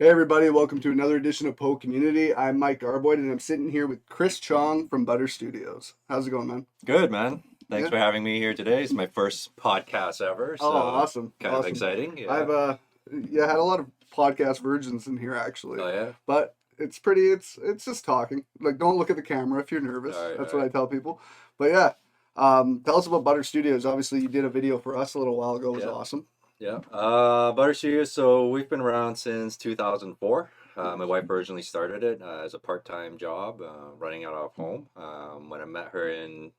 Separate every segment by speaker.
Speaker 1: Hey everybody, welcome to another edition of PoCommunity. I'm Mike Garboyd and I'm sitting here with Chris Chong from Butter Studios. How's it going, man?
Speaker 2: Good, man. Thanks
Speaker 1: Yeah.
Speaker 2: for having me here today. It's my first podcast ever,
Speaker 1: Oh,
Speaker 2: so
Speaker 1: awesome.
Speaker 2: kind of
Speaker 1: Awesome.
Speaker 2: exciting. Yeah.
Speaker 1: I've had a lot of podcast versions in here actually.
Speaker 2: Oh, yeah.
Speaker 1: But it's just talking. Like don't look at the camera if you're nervous.
Speaker 2: All right.
Speaker 1: That's
Speaker 2: All
Speaker 1: what
Speaker 2: right.
Speaker 1: I tell people. But yeah. Tell us about Butter Studios. Obviously you did a video for us a little while ago. It was
Speaker 2: Yeah.
Speaker 1: awesome.
Speaker 2: Yeah. Butter Studios. So we've been around since 2004. My wife originally started it as a part-time job, running out of home. When I met her in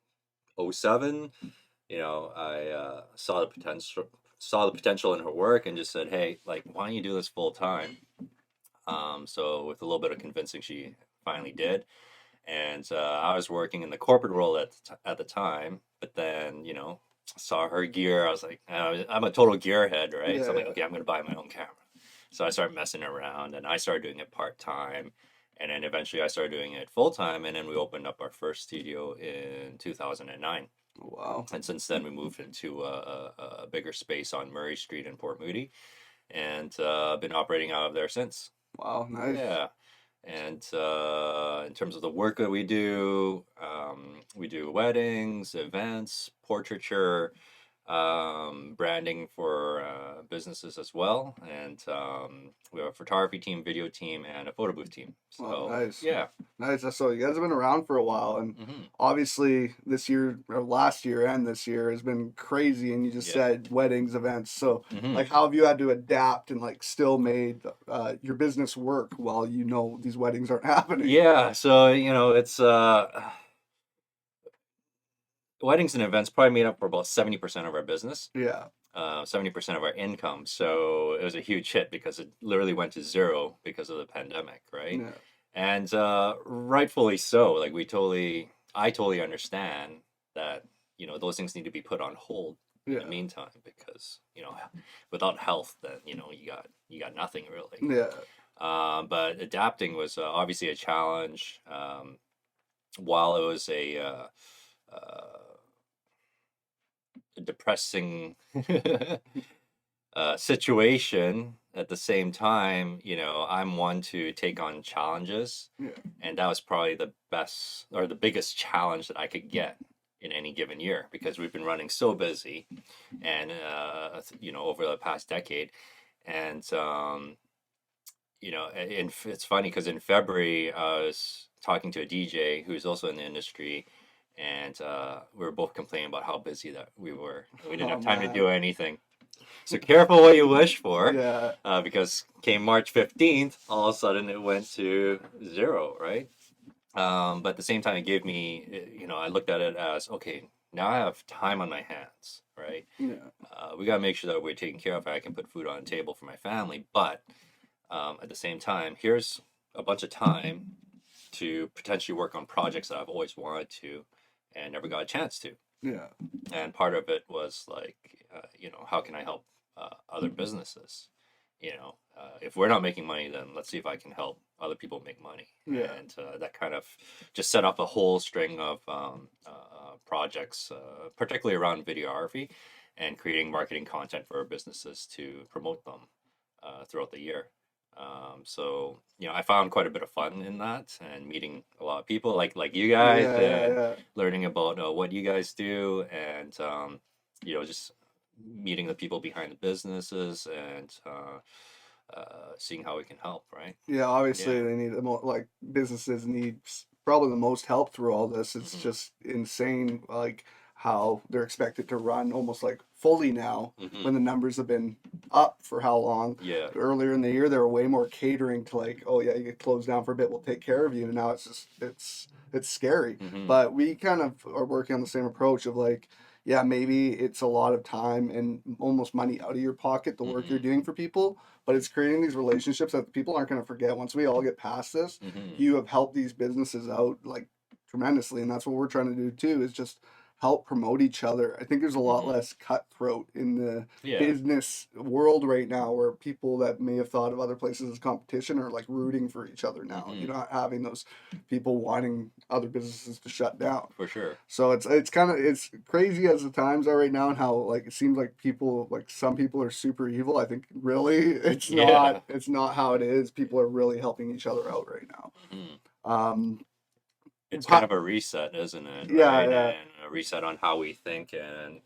Speaker 2: '07, I saw the potential in her work and just said, "Hey, like, why don't you do this full time?" So with a little bit of convincing, she finally did. And I was working in the corporate world at the time, but then saw her gear. I was like, I'm a total gearhead, right? So I'm like,
Speaker 1: Yeah.
Speaker 2: okay, I'm gonna buy my own camera. So I started messing around, and I started doing it part time, and then eventually I started doing it full time, and then we opened up our first studio in 2009.
Speaker 1: Wow.
Speaker 2: And since then, we moved into a bigger space on Murray Street in Port Moody, and been operating out of there since.
Speaker 1: Wow, nice.
Speaker 2: Yeah. And in terms of the work that we do weddings, events, portraiture, branding for businesses as well. And we have a photography team, video team, and a photo booth team.
Speaker 1: Oh,
Speaker 2: So,
Speaker 1: nice.
Speaker 2: yeah.
Speaker 1: Nice. So you guys have been around for a while, and
Speaker 2: Hmm.
Speaker 1: obviously this year or last year and this year has been crazy. And you just
Speaker 2: Yeah.
Speaker 1: said weddings, events. So
Speaker 2: Hmm.
Speaker 1: like, how have you had to adapt and like still made your business work while you know these weddings aren't happening?
Speaker 2: Yeah. So, it's weddings and events probably made up for about 70% of our business.
Speaker 1: Yeah.
Speaker 2: 70% of our income. So it was a huge hit because it literally went to zero because of the pandemic, right?
Speaker 1: Yeah.
Speaker 2: And rightfully so. Like I totally understand that those things need to be put on hold in the
Speaker 1: Yeah.
Speaker 2: meantime because without health, then you got nothing really.
Speaker 1: Yeah.
Speaker 2: But adapting was obviously a challenge. While it was uh, a depressing situation at the same time, I'm one to take on challenges,
Speaker 1: Yeah.
Speaker 2: and that was probably the best or the biggest challenge that I could get in any given year because we've been running so busy, and over the past decade, and it's funny because in February I was talking to a DJ who's also in the industry. And we were both complaining about how busy that we were. We didn't
Speaker 1: Oh
Speaker 2: have time to
Speaker 1: man.
Speaker 2: do anything. So careful what you wish for,
Speaker 1: Yeah.
Speaker 2: because came March 15th, all of a sudden it went to zero, right? But at the same time, it gave me, I looked at it as, okay, now I have time on my hands, right?
Speaker 1: Yeah.
Speaker 2: We got to make sure that we're taking care of it. I can put food on the table for my family. But at the same time, here's a bunch of time to potentially work on projects that I've always wanted to and never got a chance to.
Speaker 1: Yeah.
Speaker 2: And part of it was like, how can I help other businesses? If we're not making money, then let's see if I can help other people make money.
Speaker 1: Yeah.
Speaker 2: And that kind of just set up a whole string of projects, particularly around videography and creating marketing content for businesses to promote them throughout the year. So I found quite a bit of fun in that and meeting a lot of people like you guys
Speaker 1: Yeah. Yeah.
Speaker 2: and
Speaker 1: Yeah.
Speaker 2: learning about what you guys do and just meeting the people behind the businesses and seeing how we can help, right?
Speaker 1: Yeah, obviously
Speaker 2: Yeah.
Speaker 1: they need the like businesses need probably the most help through all this. It's
Speaker 2: Hmm.
Speaker 1: just insane, like how they're expected to run almost like fully now
Speaker 2: Hmm.
Speaker 1: when the numbers have been up for how long.
Speaker 2: Yeah.
Speaker 1: Earlier in the year, they were way more catering to like, oh yeah, you get closed down for a bit, we'll take care of you. And now it's just it's scary.
Speaker 2: Hmm.
Speaker 1: But we kind of are working on the same approach of like, yeah, maybe it's a lot of time and almost money out of your pocket, the work you're
Speaker 2: Hmm.
Speaker 1: doing for people, but it's creating these relationships that people aren't going to forget. Once we all get past this,
Speaker 2: Hmm.
Speaker 1: you have helped these businesses out like tremendously, and that's what we're trying to do too. Is just help promote each other. I think there's a lot
Speaker 2: Hmm.
Speaker 1: less cutthroat in the
Speaker 2: Yeah,
Speaker 1: business world right now, where people that may have thought of other places as competition are like rooting for each other now.
Speaker 2: hmm,
Speaker 1: You're not having those people wanting other businesses to shut down.
Speaker 2: for sure.
Speaker 1: So it's kind of, it's crazy as the times are right now, and how like it seems like people, like some people are super evil. I think really
Speaker 2: Yeah.
Speaker 1: it's not how it is. People are really helping each other out right now.
Speaker 2: Hmm.
Speaker 1: Um,
Speaker 2: It's kind
Speaker 1: po-
Speaker 2: of a reset, isn't it?
Speaker 1: yeah,
Speaker 2: Right,
Speaker 1: yeah.
Speaker 2: and a reset on how we think and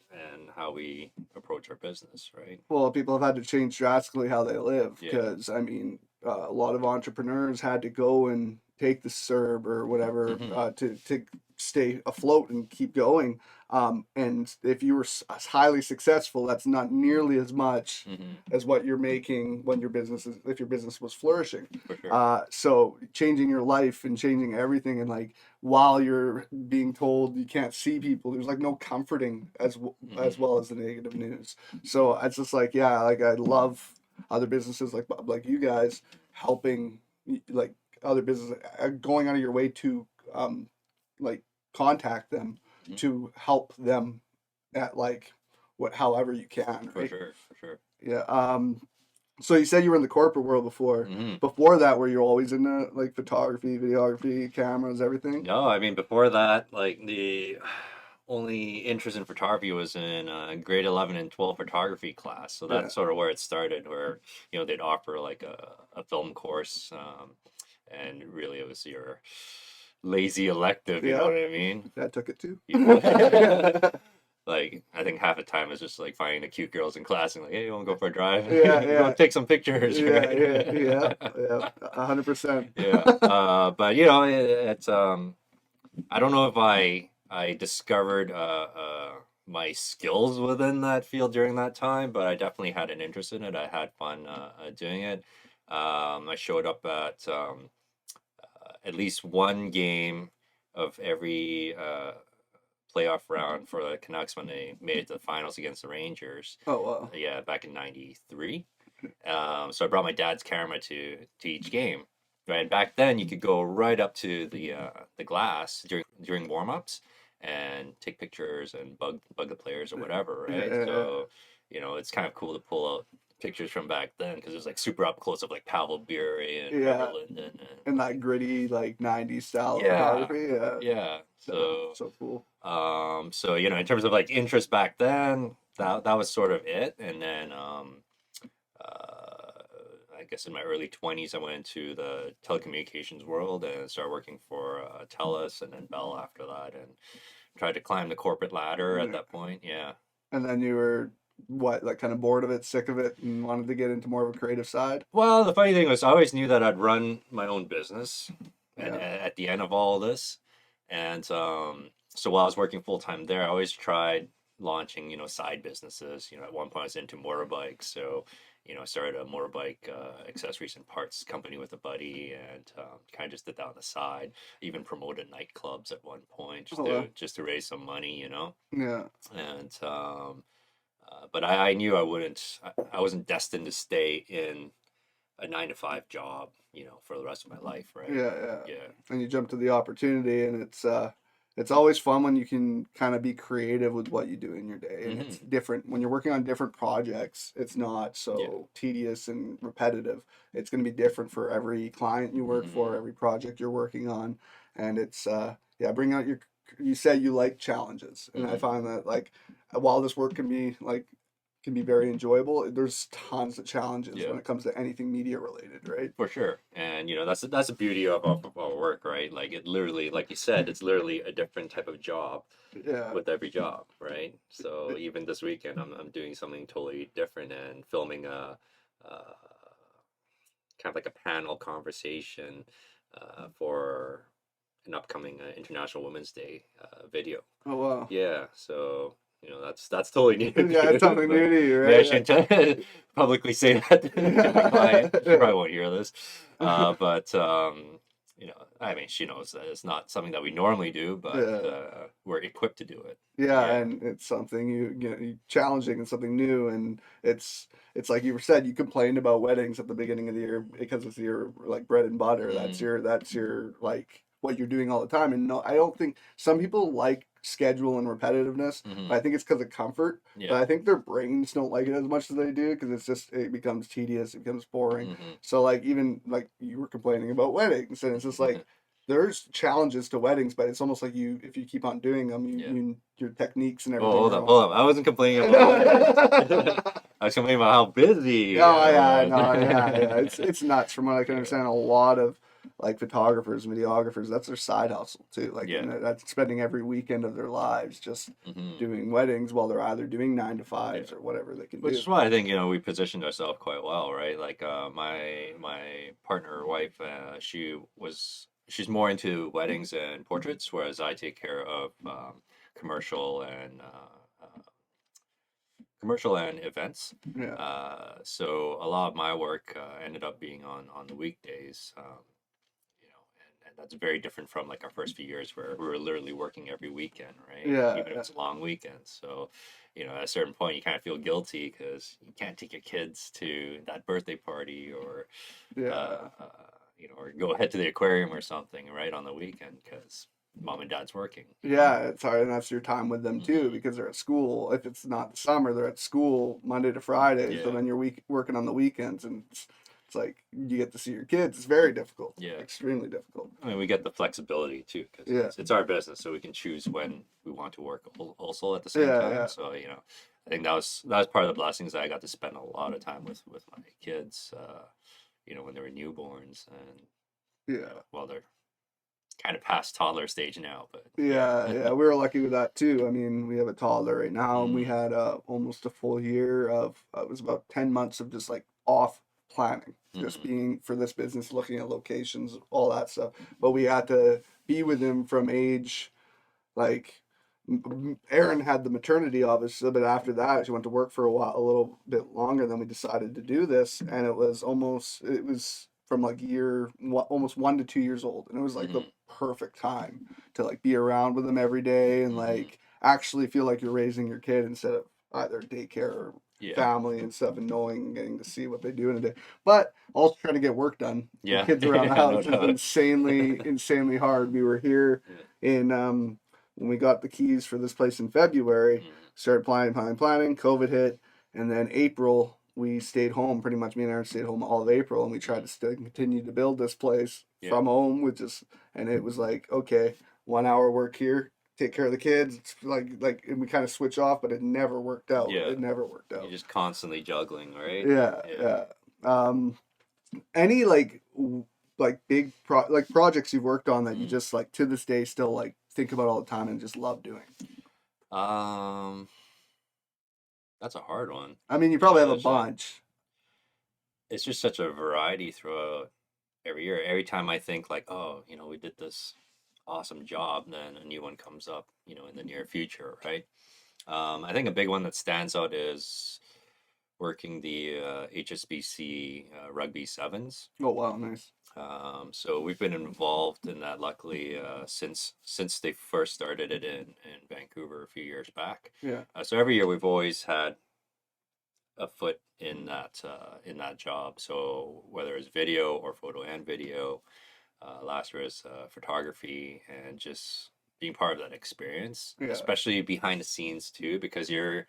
Speaker 2: how we approach our business, right?
Speaker 1: Well, people have had to change drastically how they live,
Speaker 2: Yeah.
Speaker 1: because I mean, a lot of entrepreneurs had to go and take the CERB or whatever,
Speaker 2: Hmm.
Speaker 1: to stay afloat and keep going. And if you were highly successful, that's not nearly as much
Speaker 2: Hmm.
Speaker 1: as what you're making when your business is, if your business was flourishing.
Speaker 2: For sure.
Speaker 1: So changing your life and changing everything, and like while you're being told you can't see people, there's like no comforting as
Speaker 2: Hmm.
Speaker 1: well as the negative news. So it's just like, yeah, like I love other businesses like you guys helping, like other businesses, going out of your way to like contact them
Speaker 2: Hmm.
Speaker 1: to help them at like what, however you can,
Speaker 2: For
Speaker 1: right?
Speaker 2: sure. For sure.
Speaker 1: Yeah. So you said you were in the corporate world before.
Speaker 2: Hmm.
Speaker 1: Before that, were you always into like photography, videography, cameras, everything?
Speaker 2: No, I mean before that, like the only interest in photography was in grade 11 and 12 photography class. So
Speaker 1: Yeah.
Speaker 2: that's sort of where it started, where they'd offer like a film course, and really it was your lazy elective. You know
Speaker 1: Yeah.
Speaker 2: what I mean?
Speaker 1: I took it too.
Speaker 2: You
Speaker 1: Yeah.
Speaker 2: like I think half the time is just like finding the cute girls in class and like, hey, you want to go for a drive? Go
Speaker 1: Yeah.
Speaker 2: take some pictures,
Speaker 1: Yeah.
Speaker 2: right?
Speaker 1: 100%.
Speaker 2: Yeah. But it's I don't know if I discovered my skills within that field during that time, but I definitely had an interest in it. I had fun doing it. I showed up at least one game of every playoff round for the Canucks when they made it to the finals against the Rangers.
Speaker 1: Oh wow.
Speaker 2: Yeah, back in '93. So I brought my dad's camera to each game. Right, and back then you could go right up to the glass during warm-ups and take pictures and bug the players or whatever, right?
Speaker 1: Yeah.
Speaker 2: So, it's kind of cool to pull out pictures from back then because it was like super up close of like Pavel Bure and Trevor
Speaker 1: Yeah.
Speaker 2: Linden and
Speaker 1: And that gritty like 90s style of
Speaker 2: yeah,
Speaker 1: photography. Yeah.
Speaker 2: yeah.
Speaker 1: Yeah.
Speaker 2: So
Speaker 1: So cool.
Speaker 2: in terms of like interest back then, that was sort of it. And then uh, I guess in my early 20s, I went into the telecommunications world and started working for Telus and then Bell after that, and tried to climb the corporate ladder at
Speaker 1: Yeah.
Speaker 2: that point. Yeah.
Speaker 1: And then you were what, like kind of bored of it, sick of it, and wanted to get into more of a creative side?
Speaker 2: Well, the funny thing was, I always knew that I'd run my own business, and
Speaker 1: Yeah.
Speaker 2: at the end of all this, and so while I was working full time there, I always tried launching, side businesses. At one point I was into motorbikes, so I started a motorbike accessories and parts company with a buddy, and kind of just did that on the side. Even promoted nightclubs at one point just
Speaker 1: Oh
Speaker 2: to
Speaker 1: well.
Speaker 2: just to raise some money.
Speaker 1: Yeah.
Speaker 2: And but I knew I wouldn't. I wasn't destined to stay in a 9 to 5 job, for the rest of my life, right?
Speaker 1: Yeah.
Speaker 2: Yeah.
Speaker 1: And you jump to the opportunity, and it's always fun when you can kind of be creative with what you do in your day, and it's
Speaker 2: Hmm.
Speaker 1: different when you're working on different projects. It's not
Speaker 2: Yeah.
Speaker 1: so tedious and repetitive. It's going to be different for every client you work for,
Speaker 2: Hmm.
Speaker 1: every project you're working on, and it's yeah, bring out your, you said you like challenges, and I
Speaker 2: Hmm.
Speaker 1: find that like while this work can be like, can be very enjoyable, there's tons of challenges
Speaker 2: Yeah.
Speaker 1: when it comes to anything media related, right?
Speaker 2: For sure. And that's the beauty of our work, right? Like it literally, like you said, it's literally a different type of job
Speaker 1: Yeah.
Speaker 2: with every job, right? So even this weekend, I'm doing something totally different and filming a kind of like a panel conversation for an upcoming International Women's Day video.
Speaker 1: Oh wow.
Speaker 2: Yeah, so that's totally new
Speaker 1: Yeah, it's
Speaker 2: too.
Speaker 1: something
Speaker 2: But
Speaker 1: new to you,
Speaker 2: maybe I
Speaker 1: right?
Speaker 2: shouldn't publicly say that to my client. She
Speaker 1: Yeah.
Speaker 2: probably won't hear this, but I mean, she knows that it's not something that we normally do, but
Speaker 1: Yeah.
Speaker 2: we're equipped to do it.
Speaker 1: Yeah,
Speaker 2: Yeah.
Speaker 1: and it's something challenging and something new, and it's like you said, you complained about weddings at the beginning of the year because it's your like bread and butter.
Speaker 2: Mm,
Speaker 1: That's your like what you're doing all the time. And no, I don't think some people like schedule and repetitiveness.
Speaker 2: Hmm.
Speaker 1: But I think it's because of comfort. But
Speaker 2: Yeah.
Speaker 1: I think their brains don't like it as much as they do because it becomes tedious, it becomes boring.
Speaker 2: Hmm.
Speaker 1: So like even like you were complaining about weddings, and it's just like there's challenges to weddings, but it's almost like if you keep on doing them,
Speaker 2: Yeah.
Speaker 1: your techniques and
Speaker 2: Oh,
Speaker 1: everything.
Speaker 2: hold
Speaker 1: are
Speaker 2: up,
Speaker 1: all...
Speaker 2: hold up. I wasn't complaining about weddings. I was complaining about how busy
Speaker 1: Oh
Speaker 2: I
Speaker 1: yeah,
Speaker 2: was.
Speaker 1: no, yeah. It's nuts. From what I can
Speaker 2: Yeah.
Speaker 1: understand, a lot of like photographers, videographers, that's their side hustle too. Like,
Speaker 2: Yeah.
Speaker 1: and that's spending every weekend of their lives just
Speaker 2: Hmm.
Speaker 1: doing weddings while they're either doing 9 to 5s
Speaker 2: Yeah.
Speaker 1: or whatever they can
Speaker 2: Which
Speaker 1: do.
Speaker 2: is why I think, we positioned ourselves quite well, right? Like, my partner or wife, she's more into weddings and portraits, whereas I take care of commercial and commercial and events.
Speaker 1: Yeah,
Speaker 2: So a lot of my work ended up being on the weekdays. And that's very different from like our first few years where we were literally working every weekend, right?
Speaker 1: yeah,
Speaker 2: Even if it's a long weekend. So, at a certain point, you kind of feel guilty because you can't take your kids to that birthday party or,
Speaker 1: yeah,
Speaker 2: uh, uh, or go ahead to the aquarium or something, right, on the weekend because mom and dad's working.
Speaker 1: yeah. It's hard, and that's your time with them too
Speaker 2: Hmm.
Speaker 1: because they're at school. If it's not the summer, they're at school Monday to Friday. So
Speaker 2: Yeah,
Speaker 1: then you're working on the weekends, and it's like you get to see your kids. It's very difficult,
Speaker 2: yeah.
Speaker 1: extremely difficult.
Speaker 2: I mean, we get the flexibility too because
Speaker 1: Yeah,
Speaker 2: it's our business, so we can choose when we want to work also at the same
Speaker 1: yeah,
Speaker 2: time.
Speaker 1: yeah,
Speaker 2: So, I think that was part of the blessings. I got to spend a lot of time with my kids, when they were newborns and
Speaker 1: yeah.
Speaker 2: well, they're kind of past toddler stage now, but yeah.
Speaker 1: Yeah, yeah, we were lucky with that too. I mean, we have a toddler right now, and we
Speaker 2: Mm,
Speaker 1: had almost a full year of it was about 10 months of just like off planning, just
Speaker 2: mm,
Speaker 1: being for this business, looking at locations, all that stuff. But we had to be with him from age like Erin had the maternity obviously, but after that she went to work for a little bit longer. Then we decided to do this, and it was from like almost 1 to 2 years old, and it was like the
Speaker 2: mm,
Speaker 1: perfect time to like be around with them every day and
Speaker 2: mm.
Speaker 1: like actually feel like you're raising your kid instead of either daycare or
Speaker 2: Yeah,
Speaker 1: family and stuff and knowing and getting to see what they do in a day. But also trying to get work done with
Speaker 2: yeah,
Speaker 1: kids around the
Speaker 2: yeah, no
Speaker 1: house is
Speaker 2: doubt.
Speaker 1: insanely hard. We were here
Speaker 2: Yeah.
Speaker 1: in when we got the keys for this place in February,
Speaker 2: Mm,
Speaker 1: started planning. COVID hit, and then April we stayed home. Pretty much, me and Aaron stayed home all of April, and we tried
Speaker 2: mm.
Speaker 1: to still continue to build this place
Speaker 2: Yeah,
Speaker 1: from home, and it was like, okay, 1 hour work here, take care of the kids. It's and we kind of switch off, but it never worked out.
Speaker 2: yeah.
Speaker 1: It never worked
Speaker 2: You're
Speaker 1: out.
Speaker 2: just constantly juggling, right?
Speaker 1: Yeah,
Speaker 2: Yeah.
Speaker 1: yeah. Um, any like like projects you've worked on that you
Speaker 2: Mm.
Speaker 1: just like to this day still like think about all the time and just love doing?
Speaker 2: Um, that's a hard one
Speaker 1: I mean, you probably have a
Speaker 2: because
Speaker 1: bunch.
Speaker 2: it's just such a variety throughout every year. Every time I think like, oh, we did this awesome job, then a new one comes up, in the near future, right? I think a big one that stands out is working the HSBC rugby sevens.
Speaker 1: Oh wow, nice.
Speaker 2: So we've been involved in that luckily since they first started it in Vancouver a few years back.
Speaker 1: Yeah,
Speaker 2: So every year we've always had a foot in that job. So whether it's video or photo and video, last year is photography and just being part of that experience,
Speaker 1: yeah,
Speaker 2: especially behind the scenes too, because you're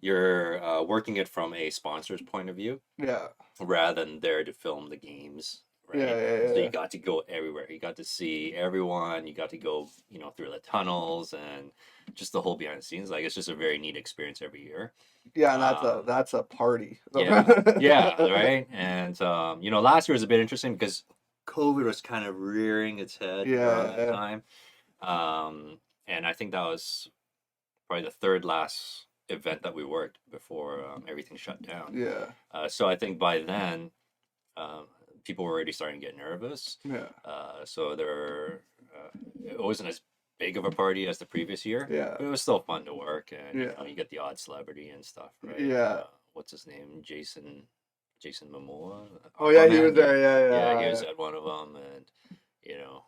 Speaker 2: working it from a sponsor's point of view
Speaker 1: yeah,
Speaker 2: rather than there to film the games,
Speaker 1: yeah,
Speaker 2: right?
Speaker 1: yeah,
Speaker 2: So you
Speaker 1: yeah.
Speaker 2: got to go everywhere. You got to see everyone. You got to go, through the tunnels and just the whole behind the scenes. Like it's just a very neat experience every year.
Speaker 1: Yeah, and
Speaker 2: Um,
Speaker 1: that's a party.
Speaker 2: yeah, yeah, right. And last year was a bit interesting because COVID was kind of rearing its head around that
Speaker 1: Yeah,
Speaker 2: time. Um, and I think that was probably the third last event that we worked before everything shut down.
Speaker 1: yeah,
Speaker 2: So I think by then, um, people were already starting to get nervous.
Speaker 1: yeah,
Speaker 2: So it wasn't as big of a party as the previous year,
Speaker 1: yeah,
Speaker 2: but it was still fun to work, and
Speaker 1: yeah,
Speaker 2: you get the odd celebrity and stuff, right?
Speaker 1: yeah.
Speaker 2: What's his name? Jason Momoa,
Speaker 1: Oh yeah, he
Speaker 2: Aquaman.
Speaker 1: was there. Yeah,
Speaker 2: Yeah, he
Speaker 1: yeah,
Speaker 2: was at one of them, and you know,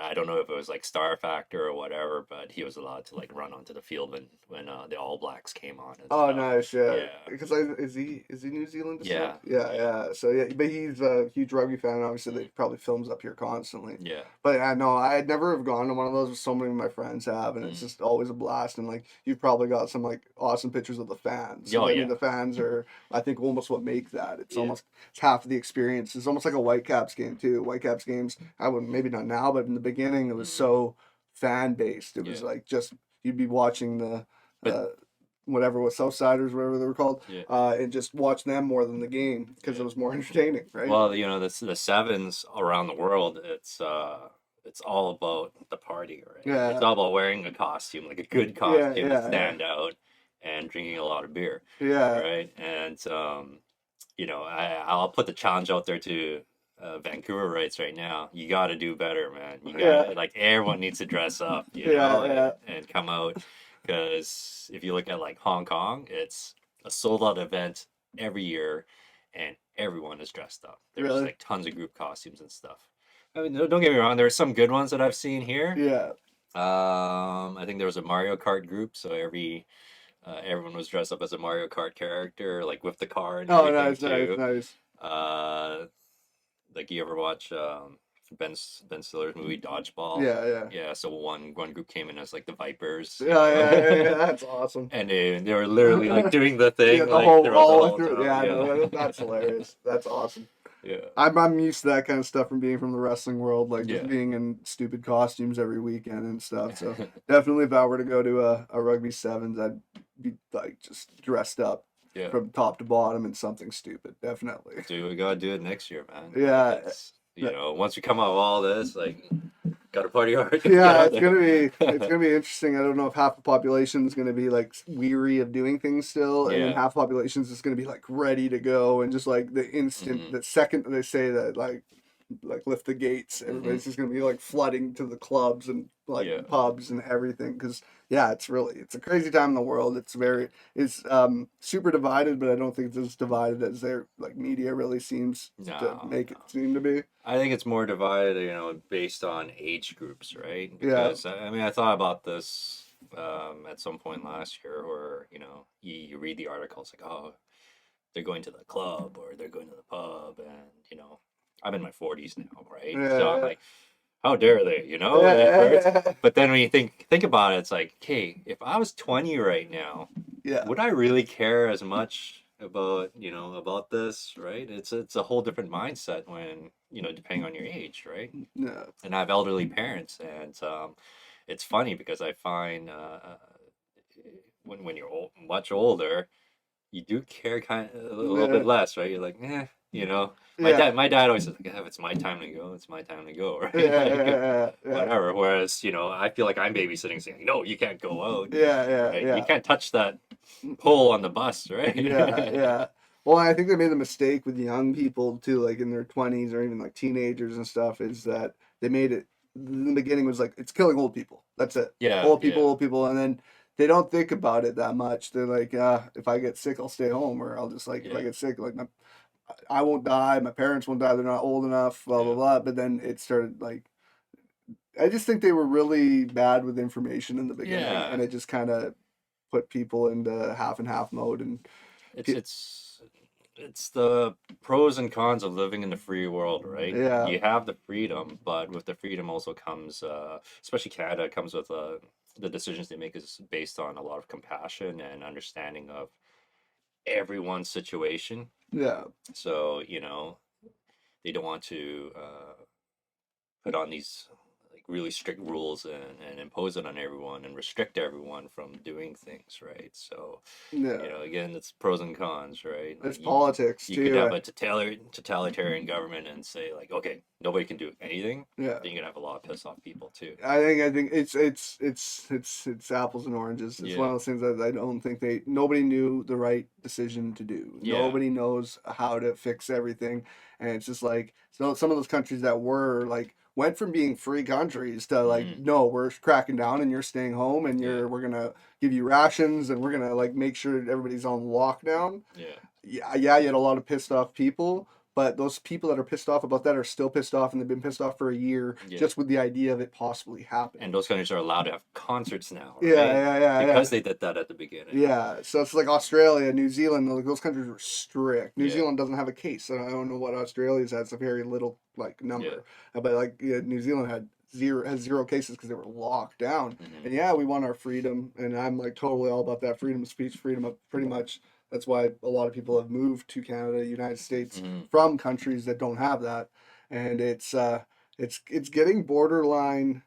Speaker 2: I don't know if it was like star factor or whatever, but he was allowed to like run onto the field when the All Blacks came on and
Speaker 1: Oh,
Speaker 2: stuff.
Speaker 1: nice, yeah.
Speaker 2: Yeah,
Speaker 1: Because is he New Zealand descent?
Speaker 2: yeah,
Speaker 1: Yeah,
Speaker 2: yeah,
Speaker 1: yeah. So yeah, but he's a huge rugby fan. And obviously, they probably films up here constantly.
Speaker 2: yeah.
Speaker 1: But yeah, no, I'd never have gone to one of those. So many of my friends have, and it's
Speaker 2: Mm.
Speaker 1: just always a blast. And like, you've probably got some like awesome pictures of the fans.
Speaker 2: Oh
Speaker 1: I
Speaker 2: yeah,
Speaker 1: mean, the fans are, I think, almost what make that.
Speaker 2: yeah.
Speaker 1: It's half of the experience. It's almost like a Whitecaps game too. Whitecaps games, I would maybe not now, but in the beginning, it was
Speaker 2: Hmm.
Speaker 1: so fan based. It was
Speaker 2: Yeah,
Speaker 1: like just you'd be watching the.
Speaker 2: but
Speaker 1: Uh, Whatever was Southsiders, whatever they were called,
Speaker 2: yeah,
Speaker 1: and just watch them more than the game because
Speaker 2: yeah.
Speaker 1: it was more entertaining, right?
Speaker 2: Well, the sevens around the world, it's all about the party, right? It's
Speaker 1: Yeah,
Speaker 2: all about wearing a costume, like a good
Speaker 1: yeah,
Speaker 2: costume to
Speaker 1: yeah,
Speaker 2: stand out and drinking a lot of beer,
Speaker 1: yeah,
Speaker 2: right? And I'll put the challenge out there to Vancouver rights right now. You got to do better, man. You
Speaker 1: yeah,
Speaker 2: got like everyone needs to dress up,
Speaker 1: yeah, yeah,
Speaker 2: and come out because if you look at like Hong Kong, it's a sold out event every year, and everyone is dressed up. There's
Speaker 1: really,
Speaker 2: like tons of group costumes and stuff. I mean, don't get me wrong. There are some good ones that I've seen here.
Speaker 1: yeah.
Speaker 2: I think there was a Mario Kart group, so everyone was dressed up as a Mario Kart character, like with the car and
Speaker 1: Oh,
Speaker 2: everything
Speaker 1: nice, nice,
Speaker 2: too.
Speaker 1: nice.
Speaker 2: Uh, like you ever watch Ben Stiller's movie Dodgeball?
Speaker 1: Yeah, yeah,
Speaker 2: Yeah, so one group came in as like the Vipers,
Speaker 1: yeah, yeah, yeah, yeah. That's awesome.
Speaker 2: and they were literally like doing the
Speaker 1: Yeah,
Speaker 2: thing
Speaker 1: the
Speaker 2: like
Speaker 1: whole
Speaker 2: throughout the
Speaker 1: all the way
Speaker 2: whole
Speaker 1: through.
Speaker 2: time.
Speaker 1: Yeah, no,
Speaker 2: Yeah,
Speaker 1: that's hilarious. That's awesome.
Speaker 2: yeah,
Speaker 1: I'm used to that kind of stuff from being from the wrestling world, like just
Speaker 2: yeah.
Speaker 1: being in stupid costumes every weekend and stuff. So definitely, if I were to go to a rugby sevens, I'd be like just dressed up
Speaker 2: Yeah.
Speaker 1: from top to bottom in something stupid. Definitely.
Speaker 2: We gotta do it next year, man. Like
Speaker 1: Yeah,
Speaker 2: it's once we come out of all this, like gotta party hard. Get
Speaker 1: yeah.
Speaker 2: out
Speaker 1: It's gonna
Speaker 2: there.
Speaker 1: be interesting. I don't know if half the population is gonna be like weary of doing things still, and then
Speaker 2: Yeah.
Speaker 1: half the population is just gonna be like ready to go and just like
Speaker 2: Hmm.
Speaker 1: the second that they say that like lift the gates,
Speaker 2: Hmm.
Speaker 1: everybody's just gonna be like flooding to the clubs and like
Speaker 2: Yeah.
Speaker 1: pubs and everything because yeah, it's a crazy time in the world. It's super divided, but I don't think it's as divided as their like media really seems to
Speaker 2: No,
Speaker 1: make
Speaker 2: no.
Speaker 1: it seem to be.
Speaker 2: I think it's more divided, based on age groups, right?
Speaker 1: Yeah,
Speaker 2: Because I mean, I thought about this at some point last year, where you read the articles like, oh, they're going to the club or they're going to the pub, and I'm in my 40s now, right? So I'm
Speaker 1: yeah,
Speaker 2: like, how dare they, at first.
Speaker 1: yeah,
Speaker 2: But then when you think about it, it's like, okay, if I was 20 right now,
Speaker 1: yeah,
Speaker 2: would I really care as much about about this, right? It's a whole different mindset when depending on your age, right?
Speaker 1: yeah,
Speaker 2: And I have elderly parents, and it's funny because I find when you're much older, you do care kind of a little bit
Speaker 1: yeah,
Speaker 2: less, right? You're like, my
Speaker 1: yeah,
Speaker 2: dad always says, like, if it's my time to go, it's my time to go,
Speaker 1: yeah,
Speaker 2: right? Like,
Speaker 1: yeah, yeah,
Speaker 2: whatever. Whereas, I feel like I'm babysitting, saying, no, you can't go out,
Speaker 1: yeah, yeah,
Speaker 2: right? You
Speaker 1: yeah.
Speaker 2: can't touch that pole on the bus, right?
Speaker 1: Yeah, yeah. Well, I think they made the mistake with young people too, like in their 20s or even like teenagers and stuff, is that they made it in the beginning was like it's killing old people. That's it.
Speaker 2: Yeah, yeah,
Speaker 1: Old people, and then they don't think about it that much. They're like, if I get sick, I'll stay home, or I'll just like if I
Speaker 2: yeah,
Speaker 1: get sick, like I won't die, my parents won't die, they're not old enough, blah blah
Speaker 2: yeah,
Speaker 1: blah. But then it started like I just think they were really bad with information in the beginning,
Speaker 2: yeah.
Speaker 1: and it just kind of put people into half and half mode and.
Speaker 2: It's it's it's the pros and cons of living in the free world, right?
Speaker 1: Yeah,
Speaker 2: You have the freedom, but with the freedom also comes, especially Canada, comes with the decisions they make is based on a lot of compassion and understanding of everyone's situation.
Speaker 1: yeah,
Speaker 2: So, they don't want to put on these like really strict rules and impose it on everyone and restrict everyone from doing things, right? So,
Speaker 1: yeah.
Speaker 2: again, it's pros and cons, right?
Speaker 1: It's
Speaker 2: Like
Speaker 1: politics
Speaker 2: you could
Speaker 1: too.
Speaker 2: have a totalitarian government and say like, okay, nobody can do anything.
Speaker 1: Yeah,
Speaker 2: Then you're gonna have a lot of piss off people too.
Speaker 1: I think it's apples and oranges. It's one
Speaker 2: Yeah,
Speaker 1: of those things that I don't think nobody knew the right decision to do.
Speaker 2: yeah,
Speaker 1: Nobody knows how to fix everything, and it's just like so some of those countries that were like went from being free countries to like
Speaker 2: hmm,
Speaker 1: no, we're cracking down and you're staying home and
Speaker 2: yeah,
Speaker 1: we're gonna give you rations and we're gonna like make sure everybody's on lockdown.
Speaker 2: yeah,
Speaker 1: Yeah, yeah, you had a lot of pissed off people, but those people that are pissed off about that are still pissed off, and they've been pissed off for a year
Speaker 2: Yeah.
Speaker 1: just with the idea of it possibly happening.
Speaker 2: And those countries are allowed to have concerts now, right?
Speaker 1: Yeah.
Speaker 2: Because they did that at the beginning.
Speaker 1: Yeah, so it's like Australia, New Zealand, like those countries were strict. New
Speaker 2: Yeah.
Speaker 1: Zealand doesn't have a case, so I don't know what Australia's has, a very little like number. But like New Zealand has zero cases because they were locked down.
Speaker 2: Mhm.
Speaker 1: And yeah, we want our freedom, and I'm like totally all about that freedom of speech, freedom of pretty much. That's why a lot of people have moved to Canada, United States,
Speaker 2: Mhm.
Speaker 1: from countries that don't have that, and it's getting borderline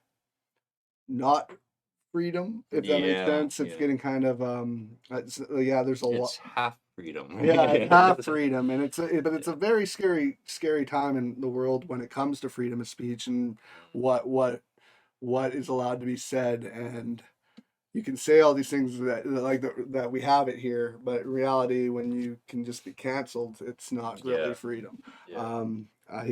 Speaker 1: not freedom, if that makes
Speaker 2: Yeah,
Speaker 1: sense. It's
Speaker 2: yeah.
Speaker 1: getting kind of there's a lot.
Speaker 2: It's half freedom.
Speaker 1: Yeah, it's half freedom, and but it's a very scary time in the world when it comes to freedom of speech and what is allowed to be said. And you can say all these things that we have it here, but in reality, when you can just be canceled, it's not really
Speaker 2: Yeah.
Speaker 1: freedom.
Speaker 2: Yeah.
Speaker 1: I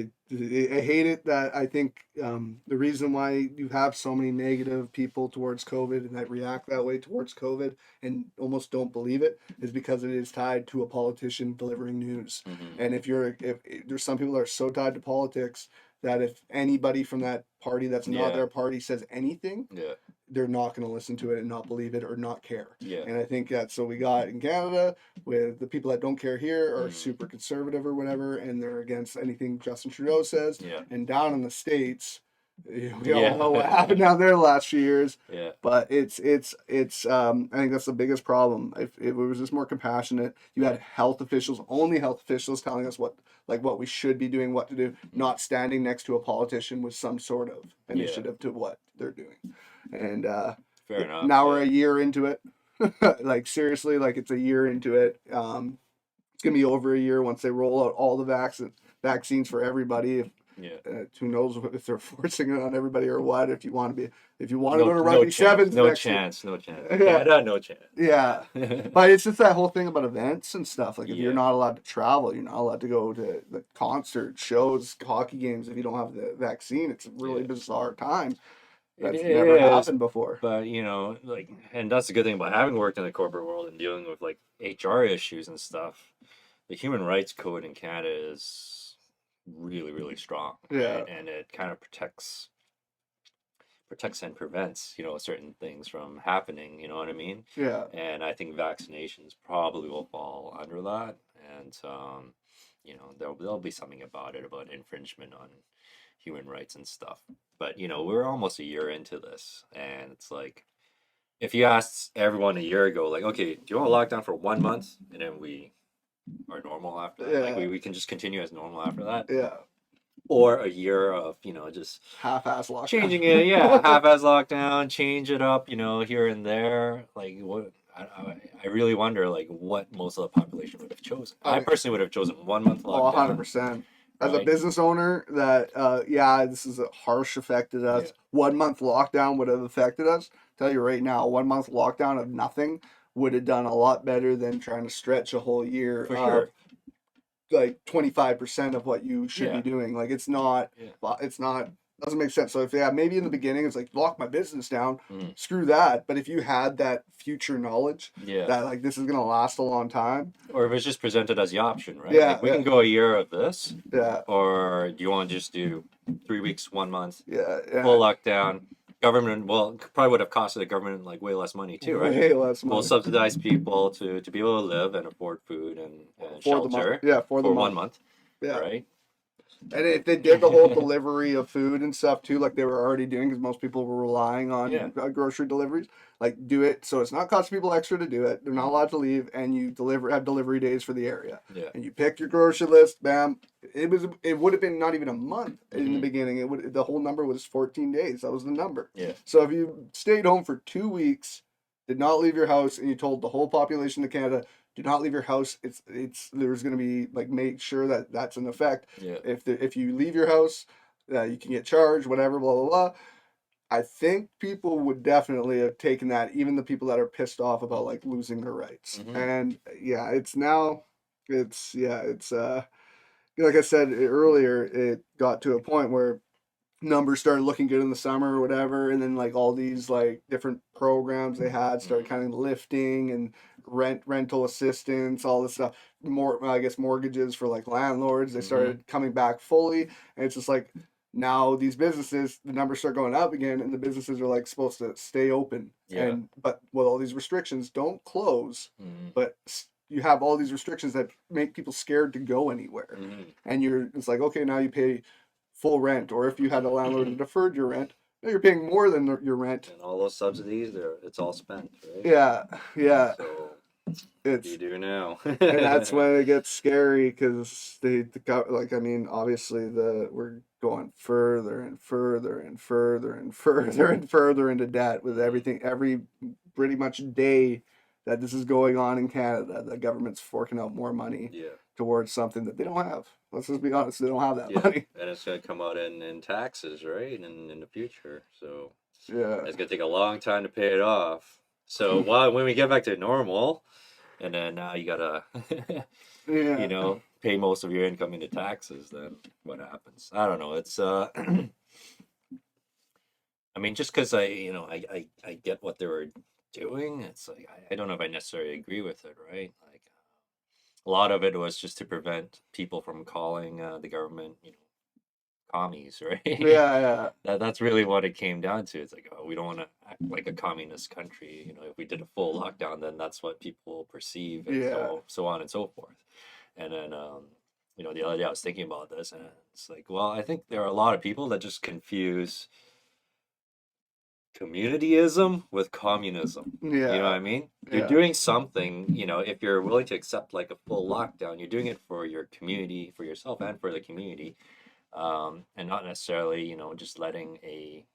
Speaker 1: hate it that I think the reason why you have so many negative people towards COVID and that react that way towards COVID and almost don't believe it is because it is tied to a politician delivering news.
Speaker 2: Mhm.
Speaker 1: And if there's some people that are so tied to politics that if anybody from that party that's not
Speaker 2: Yeah.
Speaker 1: their party says anything,
Speaker 2: Yeah.
Speaker 1: they're not going to listen to it and not believe it or not care.
Speaker 2: Yeah.
Speaker 1: And I think that's what we got in Canada with the people that don't care here are
Speaker 2: Mhm.
Speaker 1: super conservative or whatever, and they're against anything Justin Trudeau says.
Speaker 2: Yeah.
Speaker 1: And down in the States, we all
Speaker 2: Yeah.
Speaker 1: know what happened down there the last few years.
Speaker 2: Yeah.
Speaker 1: But it's I think that's the biggest problem. If it was just more compassionate, you had health officials, only health officials telling us what we should be doing, what to do, not standing next to a politician with some sort of initiative to what they're doing. And
Speaker 2: Fair enough.
Speaker 1: now we're a year into it. Like seriously, like it's a year into it. It's gonna be over a year once they roll out all the vaccines for everybody.
Speaker 2: Yeah.
Speaker 1: Who knows if they're forcing it on everybody or what? If you want to go to rugby sevens,
Speaker 2: no
Speaker 1: next year.
Speaker 2: chance. No chance.
Speaker 1: Yeah.
Speaker 2: Canada, no chance.
Speaker 1: Yeah, but it's just that whole thing about events and stuff. Like if you're
Speaker 2: Yeah.
Speaker 1: not allowed to travel, you're not allowed to go to the concerts, shows, hockey games. If you don't have the vaccine, it's a really
Speaker 2: Yeah.
Speaker 1: bizarre time. That's
Speaker 2: It
Speaker 1: never
Speaker 2: is,
Speaker 1: happened before.
Speaker 2: But and that's the good thing about having worked in the corporate world and dealing with like HR issues and stuff. The human rights code in Canada is really, really strong.
Speaker 1: Yeah.
Speaker 2: Right? And it kind of protects and prevents, certain things from happening, you know what I mean?
Speaker 1: Yeah.
Speaker 2: And I think vaccinations probably will fall under that. And there'll be something about infringement on human rights and stuff. But we're almost a year into this, and it's like if you asked everyone a year ago, like, okay, do you want to lock down for 1 month and then we are normal after that? Like
Speaker 1: Yeah.
Speaker 2: we can just continue as normal after that?
Speaker 1: Yeah.
Speaker 2: Or a year of, just
Speaker 1: Half-ass lockdown.
Speaker 2: changing it, half-ass lockdown, change it up, here and there. Like what I really wonder like what most of the population would have chosen. I personally would have chosen 1 month lockdown.
Speaker 1: 100%. As a
Speaker 2: Right.
Speaker 1: business owner, this is a harsh affected us.
Speaker 2: Yeah.
Speaker 1: 1 month lockdown would have affected us. Tell you right now, 1 month lockdown of nothing would have done a lot better than trying to stretch a whole year.
Speaker 2: For sure.
Speaker 1: Like 25% of what you should
Speaker 2: Yeah.
Speaker 1: be doing. Like it's not. Doesn't make sense. So if maybe in the beginning it's like lock my business down, screw that. But if you had that future knowledge that like this is gonna last a long time,
Speaker 2: or if it's just presented as the option, right?
Speaker 1: Yeah,
Speaker 2: Like we can go a year of this,
Speaker 1: yeah,
Speaker 2: or do you want to just do 3 weeks, 1 month,
Speaker 1: yeah,
Speaker 2: full lockdown? Government, probably would have costed the government like way less money too, right?
Speaker 1: way less money.
Speaker 2: We'll subsidize people to be able to live and afford food and
Speaker 1: For the
Speaker 2: shelter.
Speaker 1: month.
Speaker 2: for
Speaker 1: the
Speaker 2: 1 month,
Speaker 1: Yeah.
Speaker 2: right?
Speaker 1: And if they did the whole delivery of food and stuff too, like they were already doing, because most people were relying on grocery deliveries, like do it so it's not costing people extra to do it. They're not allowed to leave, and you have delivery days for the area.
Speaker 2: Yeah.
Speaker 1: And you pick your grocery list, bam. It would have been not even a month in the beginning. The whole number was 14 days. That was the number.
Speaker 2: Yeah.
Speaker 1: So if you stayed home for 2 weeks, did not leave your house, and you told the whole population of Canada, do not leave your house. There's going to be like make sure that that's in effect.
Speaker 2: Yeah.
Speaker 1: If you leave your house, you can get charged, whatever, blah blah blah. I think people would definitely have taken that, even the people that are pissed off about like losing their rights. And like I said earlier, it got to a point where numbers started looking good in the summer or whatever, and then like all these like different programs they had started kind of lifting, and rental assistance, all this stuff. More, I guess, mortgages for like landlords. They started coming back fully, and it's just like now these businesses, the numbers start going up again, and the businesses are like supposed to stay open.
Speaker 2: Yeah.
Speaker 1: And but with all these restrictions, don't close,
Speaker 2: Mhm.
Speaker 1: but you have all these restrictions that make people scared to go anywhere. And it's like, okay, now you pay full rent, or if you had a landlord that deferred your rent, now you're paying more than your rent.
Speaker 2: And all those subsidies, it's all spent, right?
Speaker 1: Yeah, yeah.
Speaker 2: So what do
Speaker 1: It's
Speaker 2: you do now?
Speaker 1: and that's when it gets scary because like, I mean, obviously we're going further and further and further and further and further into debt with everything. Every pretty much day that this is going on in Canada, the government's forking out more money
Speaker 2: Yeah.
Speaker 1: towards something that they don't have. Let's just be honest, they don't have that
Speaker 2: Yeah.
Speaker 1: money.
Speaker 2: And it's going to come out in taxes, right? And in the future. So
Speaker 1: Yeah.
Speaker 2: it's going to take a long time to pay it off. So when we get back to normal, and then now you gotta,
Speaker 1: Yeah.
Speaker 2: pay most of your income into taxes, then what happens? I don't know. It's I mean, just because I get what they were doing, it's like I don't know if I necessarily agree with it, right? Like a lot of it was just to prevent people from calling the government, commies, right?
Speaker 1: Yeah.
Speaker 2: That's really what it came down to. It's like, oh, we don't want to act like a communist country. If we did a full lockdown, then that's what people perceive, and
Speaker 1: Yeah.
Speaker 2: so on and so forth. And then, the other day I was thinking about this, and it's like, well, I think there are a lot of people that just confuse communityism with communism.
Speaker 1: Yeah.
Speaker 2: You know what I mean? You're
Speaker 1: Yeah.
Speaker 2: doing something, if you're willing to accept like a full lockdown, you're doing it for your community, for yourself and for the community, and not necessarily, just letting a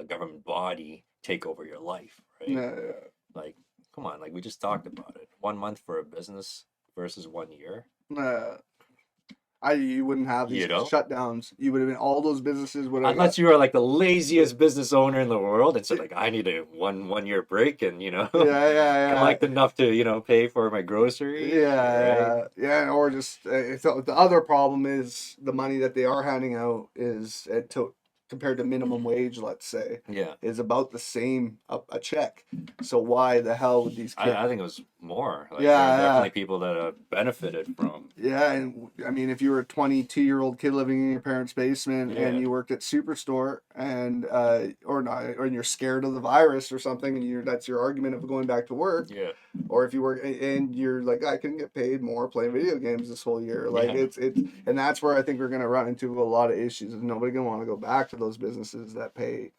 Speaker 2: government body take over your life, right?
Speaker 1: Yeah.
Speaker 2: Like, come on, like we just talked about it. 1 month for a business versus 1 year.
Speaker 1: Yeah. You wouldn't have these
Speaker 2: You know?
Speaker 1: shutdowns. You would have been all those businesses would have
Speaker 2: Unless you are like the laziest business owner in the world, and so like I need a one year break, and
Speaker 1: yeah.
Speaker 2: collect enough to pay for my groceries, right?
Speaker 1: Yeah. Or just so the other problem is the money that they are handing out is compared to minimum wage, let's say,
Speaker 2: Yeah,
Speaker 1: is about the same a check. So why the hell would these kids?
Speaker 2: I think it was more. Like there are definitely people that have benefited from.
Speaker 1: Yeah, and I mean, if you were a 22-year-old kid living in your parents' basement and you worked at Superstore and or not, or you're scared of the virus or something, and that's your argument of going back to work.
Speaker 2: Yeah.
Speaker 1: Or if you work and you're like, I can get paid more playing video games this whole year. Like it's and that's where I think we're gonna run into a lot of issues. Is nobody gonna want to go back to those businesses that pay,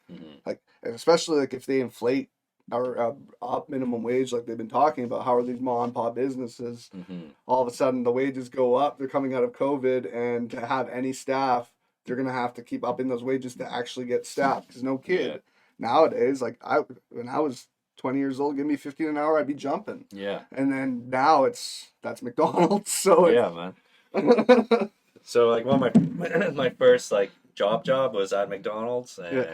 Speaker 1: like, especially like if they inflate our up minimum wage like they've been talking about. How are these mom and pop businesses all of a sudden the wages go up? They're coming out of COVID, and to have any staff, they're gonna have to keep upping those wages to actually get staff because no kid nowadays, like when I was 20 years old, give me 15 an hour, I'd be jumping.
Speaker 2: Yeah.
Speaker 1: And then now that's McDonald's. So
Speaker 2: yeah, man. So like one of my first like job was at McDonald's, and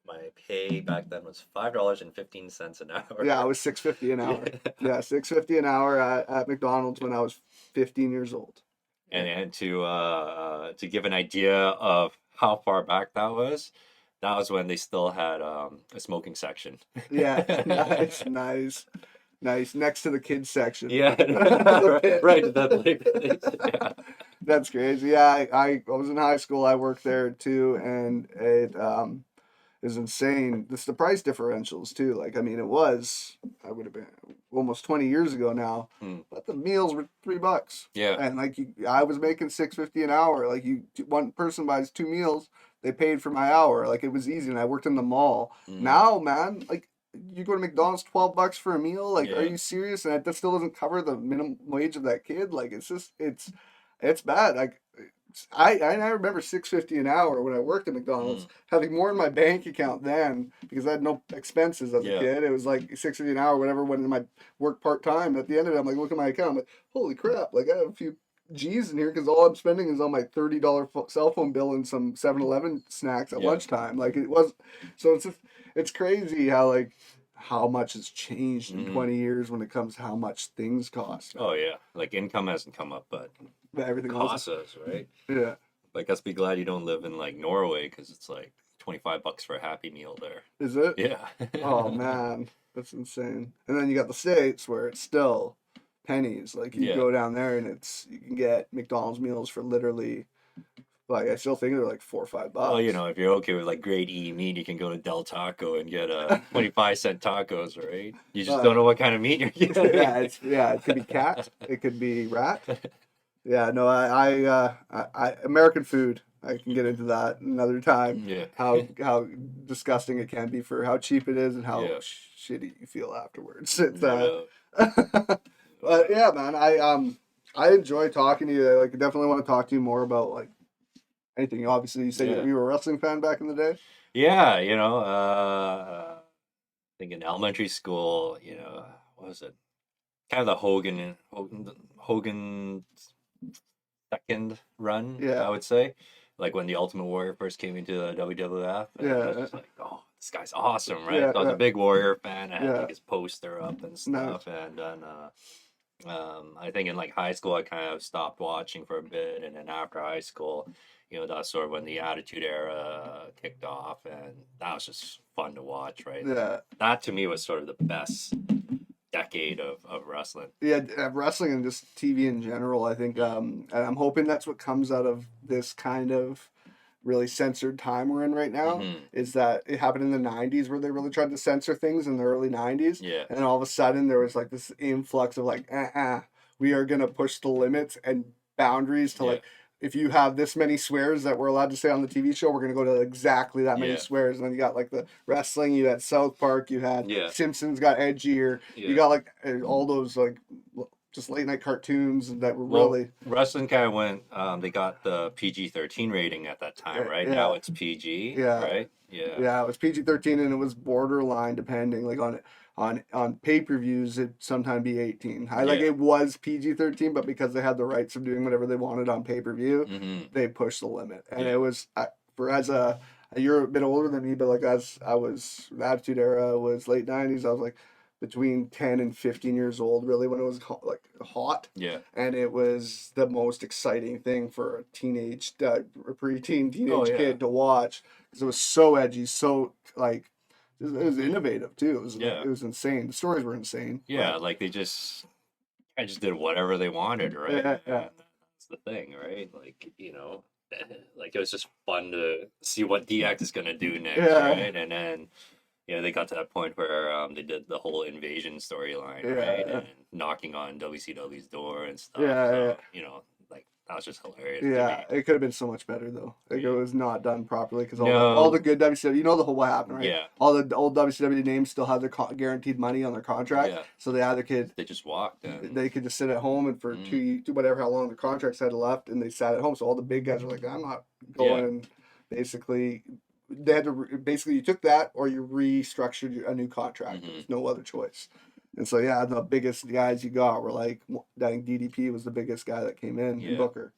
Speaker 2: my pay back then was $5.15 an hour.
Speaker 1: Yeah, I was $6.50 an hour. Yeah, $6.50 an hour at McDonald's when I was 15 years old.
Speaker 2: And to give an idea of how far back that was when they still had a smoking section.
Speaker 1: Yeah, nice. Next to the kids section.
Speaker 2: Yeah, right.
Speaker 1: That's crazy. Yeah, I was in high school. I worked there too, and it is insane. The price differentials too. Like, I mean, I would have been almost 20 years ago now, but the meals were $3.
Speaker 2: Yeah,
Speaker 1: and like I was making $6.50 an hour. Like one person buys 2 meals, they paid for my hour. Like it was easy, and I worked in the mall. Now, man, like you go to McDonald's, $12 for a meal. Like, are you serious? And that still doesn't cover the minimum wage of that kid. Like, it's bad. Like, I remember $6.50 an hour when I worked at McDonald's, having more in my bank account then because I had no expenses as a kid. It was like $6.50 an hour, whatever went in my work part time. At the end of it, I'm like, look at my account. I'm like, holy crap! Like I have a few G's in here because all I'm spending is on my $30 cell phone bill and some 7-Eleven snacks at lunchtime. Like it was, so it's crazy how much has changed in 20 years when it comes to how much things cost.
Speaker 2: Oh yeah, like income hasn't come up, but
Speaker 1: everything
Speaker 2: costs us, right?
Speaker 1: Yeah.
Speaker 2: Like let's be glad you don't live in like Norway because it's like $25 for a Happy Meal there.
Speaker 1: Is it?
Speaker 2: Yeah.
Speaker 1: Oh man, that's insane. And then you got the States where it's still pennies. Like you
Speaker 2: Yeah.
Speaker 1: go down there and you can get McDonald's meals for literally, like, I still think they're like $4 or $5.
Speaker 2: Well, if you're okay with like grade E meat, you can go to Del Taco and get 25-cent tacos, right? You just don't know what kind of meat you're getting.
Speaker 1: It could be cat, it could be rat. Yeah, no, I American food. I can get into that another time.
Speaker 2: Yeah.
Speaker 1: How disgusting it can be for how cheap it is and how
Speaker 2: Yeah.
Speaker 1: shitty you feel afterwards. It's
Speaker 2: No
Speaker 1: but yeah, man, I enjoy talking to you. Like, I definitely want to talk to you more about like anything. Obviously, you said
Speaker 2: Yeah.
Speaker 1: you were a wrestling fan back in the day.
Speaker 2: Yeah, I think in elementary school, what was it? Kind of the Hogan second run, I
Speaker 1: Yeah,
Speaker 2: would say. Like when the Ultimate Warrior first came into the WWF, and I was
Speaker 1: yeah,
Speaker 2: just like, oh, this guy's awesome, right?
Speaker 1: yeah,
Speaker 2: So I was a big Warrior fan. I had
Speaker 1: yeah.
Speaker 2: like his poster up and
Speaker 1: No,
Speaker 2: stuff, and then I think in like high school, I kind of stopped watching for a bit, and then after high school, that's sort of when the Attitude Era kicked off, and that was just fun to watch, right?
Speaker 1: yeah.
Speaker 2: That to me was sort of the best decade of wrestling.
Speaker 1: Yeah, wrestling and just TV in general. I think, and I'm hoping that's what comes out of this kind of really censored time we're in right now.
Speaker 2: Hmm.
Speaker 1: Is that it happened in the '90s where they really tried to censor things in the early '90s,
Speaker 2: Yeah,
Speaker 1: and then all of a sudden there was like this influx of like, we are gonna push the limits and boundaries to
Speaker 2: yeah,
Speaker 1: like. If you have this many swears that we're allowed to say on the TV show, we're gonna go to exactly that many
Speaker 2: yeah,
Speaker 1: swears. And then you got like the wrestling, you had South Park, you had
Speaker 2: yeah,
Speaker 1: Simpsons got edgier, you
Speaker 2: yeah.
Speaker 1: got like all those like just late night cartoons that were
Speaker 2: Well,
Speaker 1: really
Speaker 2: wrestling kind of went. They got the PG-13 rating at that time, right? Now
Speaker 1: yeah
Speaker 2: it's PG,
Speaker 1: yeah
Speaker 2: right? Yeah,
Speaker 1: yeah. It was PG-13 and it was borderline depending like on pay-per-views it sometimes be 18. I like
Speaker 2: yeah.
Speaker 1: it was PG-13, but because they had the rights of doing whatever they wanted on pay-per-view,
Speaker 2: Hmm.
Speaker 1: they pushed the limit. And
Speaker 2: Yeah,
Speaker 1: it was for as a you're a bit older than me, but like as I was the Attitude Era was late '90s. I was like between 10 and 15 years old really when it was like hot,
Speaker 2: yeah.
Speaker 1: and it was the most exciting thing for a preteen
Speaker 2: Oh
Speaker 1: teenage
Speaker 2: yeah,
Speaker 1: kid to watch because it was so edgy, so like it was innovative too.
Speaker 2: yeah,
Speaker 1: It was insane. The stories were insane.
Speaker 2: yeah. Like I just did whatever they wanted, right?
Speaker 1: Yeah, yeah,
Speaker 2: And that's the thing, right? Like like it was just fun to see what DX is gonna do next,
Speaker 1: yeah,
Speaker 2: right? And then they got to that point where they did the whole invasion storyline, right?
Speaker 1: yeah,
Speaker 2: And knocking on WCW's door and stuff.
Speaker 1: yeah, yeah.
Speaker 2: So, like that was just hilarious to
Speaker 1: Yeah,
Speaker 2: me.
Speaker 1: it could have been so much better though. Like it
Speaker 2: Yeah.
Speaker 1: was not done properly because all the
Speaker 2: No.
Speaker 1: good WCW, you know the whole what happened, right?
Speaker 2: Yeah.
Speaker 1: All the old WCW names still had their guaranteed money on their contract,
Speaker 2: Yeah.
Speaker 1: so the other kid
Speaker 2: They just walked and
Speaker 1: they could just sit at home and for whatever how long the contracts had left, and they sat at home. So all the big guys were like, I'm not
Speaker 2: yeah.
Speaker 1: going. And basically, they had to basically you took that or you restructured a new contract. There was no other choice. And so yeah, the biggest guys you got were like I think DDP was the biggest guy that came in, and
Speaker 2: Yeah.
Speaker 1: Booker.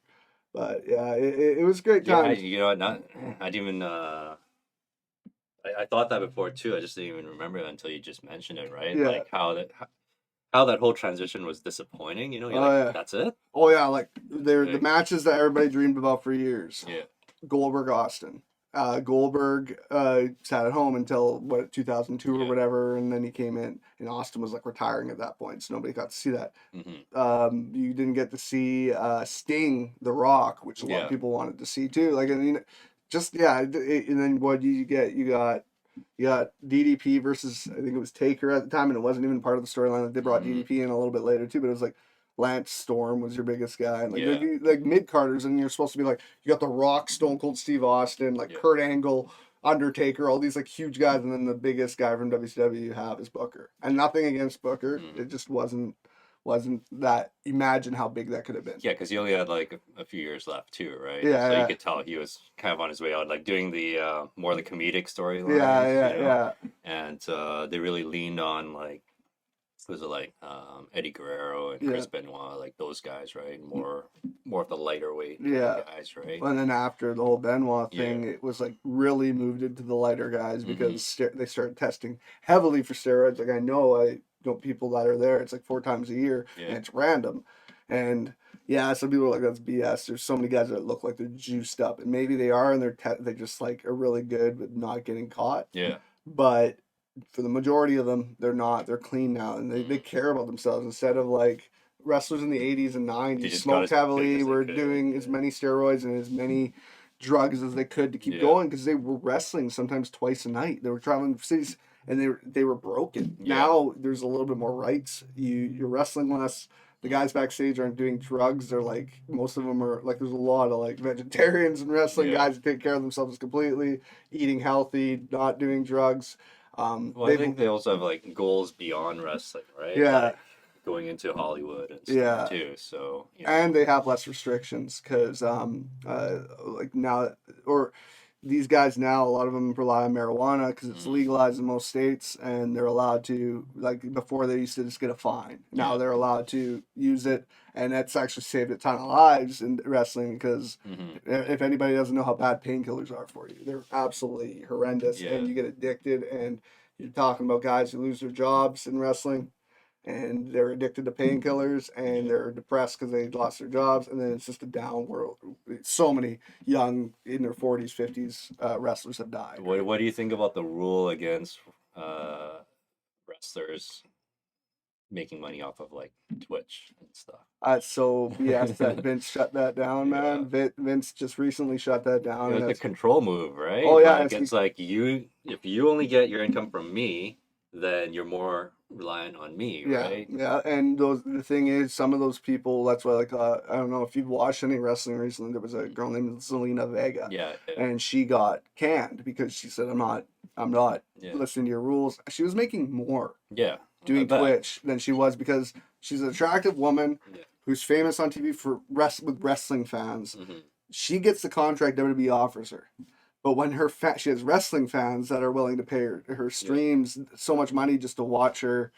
Speaker 1: But yeah, it was a great
Speaker 2: Yeah,
Speaker 1: time.
Speaker 2: you know what? Not I didn't even I thought that before too. I just didn't even remember it until you just mentioned it, right?
Speaker 1: Yeah.
Speaker 2: Like how that whole transition was disappointing. You're
Speaker 1: Oh,
Speaker 2: like,
Speaker 1: yeah.
Speaker 2: that's it?
Speaker 1: Oh yeah, like they're the
Speaker 2: Like,
Speaker 1: matches that everybody dreamed about for years.
Speaker 2: yeah.
Speaker 1: Goldberg Austin. Goldberg sat at home until 2002 or
Speaker 2: Yeah.
Speaker 1: whatever, and then he came in, and Austin was like retiring at that point, so nobody got to see that.
Speaker 2: Hmm.
Speaker 1: You didn't get to see Sting, The Rock, which a lot
Speaker 2: Yeah.
Speaker 1: of people wanted to see too. Like, I mean, just yeah, and then what did you get? You got DDP versus I think it was Taker at the time, and it wasn't even part of the storyline. Like, they brought
Speaker 2: Mhm.
Speaker 1: DDP in a little bit later too, but it was like Lance Storm was your biggest guy, and like
Speaker 2: Yeah.
Speaker 1: like mid carders, and you're supposed to be like you got The Rock, Stone Cold Steve Austin, like
Speaker 2: Yeah.
Speaker 1: Kurt Angle, Undertaker, all these like huge guys, and then the biggest guy from WCW you have is Booker. And nothing against Booker,
Speaker 2: Mhm.
Speaker 1: it just wasn't that. Imagine how big that could have been.
Speaker 2: Yeah, because he only had like a few years left too, right?
Speaker 1: Yeah,
Speaker 2: So
Speaker 1: yeah.
Speaker 2: you could tell he was kind of on his way out, like doing the more the comedic storylines.
Speaker 1: Yeah.
Speaker 2: And they really leaned on like was it like Eddie Guerrero and Chris Benoit, like those guys, right? More of the lighter weight guys, right?
Speaker 1: And then after the whole Benoit
Speaker 2: Yeah.
Speaker 1: thing, it was like really moved into the lighter guys because they started testing heavily for steroids. Like I know people that are there. It's like 4 times a year,
Speaker 2: Yeah.
Speaker 1: and it's random. And Yeah, some people are like that's BS. There's so many guys that look like they're juiced up, and maybe they are, and they just like are really good with not getting caught.
Speaker 2: Yeah.
Speaker 1: But for the majority of them, they're not. They're clean now, and they
Speaker 2: Mm.
Speaker 1: care about themselves instead of like wrestlers in the 80s and
Speaker 2: They
Speaker 1: 90s
Speaker 2: just got
Speaker 1: smoked
Speaker 2: as big
Speaker 1: heavily,
Speaker 2: as they
Speaker 1: were
Speaker 2: could.
Speaker 1: doing as many steroids and as many drugs as they could to keep
Speaker 2: Yeah.
Speaker 1: going because they were wrestling sometimes twice a night. They were traveling cities and they were broken.
Speaker 2: Yeah.
Speaker 1: Now there's a little bit more rights. You're wrestling less. The guys backstage aren't doing drugs. They're like most of them are like there's a lot of like vegetarians and wrestling
Speaker 2: Yeah.
Speaker 1: guys that take care of themselves completely, eating healthy, not doing drugs.
Speaker 2: Well, I think they also have like goals beyond wrestling, right?
Speaker 1: Yeah.
Speaker 2: Like going into Hollywood and stuff
Speaker 1: Yeah.
Speaker 2: too. So, you
Speaker 1: And
Speaker 2: know.
Speaker 1: they have less restrictions because like now or these guys now a lot of them rely on marijuana because it's
Speaker 2: Mhm.
Speaker 1: legalized in most states and they're allowed to like before they used to just get a fine. Now
Speaker 2: Yeah.
Speaker 1: they're allowed to use it and that's actually saved a ton of lives in wrestling because
Speaker 2: Mhm.
Speaker 1: if anybody doesn't know how bad painkillers are for you, they're absolutely horrendous
Speaker 2: Yeah.
Speaker 1: and you get addicted and you're talking about guys who lose their jobs in wrestling and they're addicted to painkillers and
Speaker 2: Yeah.
Speaker 1: they're depressed because they lost their jobs and then it's just a down world. So many young in their 40s 50s wrestlers have died.
Speaker 2: What do you think about the rule against uh, wrestlers making money off of like Twitch and stuff?
Speaker 1: So yes, that Vince shut that down,
Speaker 2: Yeah.
Speaker 1: man. Vince just recently shut that down,
Speaker 2: It
Speaker 1: and
Speaker 2: was a
Speaker 1: that's
Speaker 2: control move, right?
Speaker 1: oh yeah,
Speaker 2: Like it's like if you only get your income from me, then you're more reliant on me,
Speaker 1: yeah,
Speaker 2: right?
Speaker 1: yeah. And the thing is, some of those people. That's why, like, I don't know if you've watched any wrestling recently. There was a girl named Zelina Vega,
Speaker 2: Yeah, yeah,
Speaker 1: and she got canned because she said, I'm not
Speaker 2: yeah,
Speaker 1: listening to your rules." She was making more
Speaker 2: yeah. I
Speaker 1: doing
Speaker 2: bet.
Speaker 1: Twitch than she was because she's an attractive woman
Speaker 2: Yeah.
Speaker 1: who's famous on TV for with wrestling fans.
Speaker 2: Hmm.
Speaker 1: She gets the contract WWE offers her. But when she has wrestling fans that are willing to pay her streams so much money just to watch her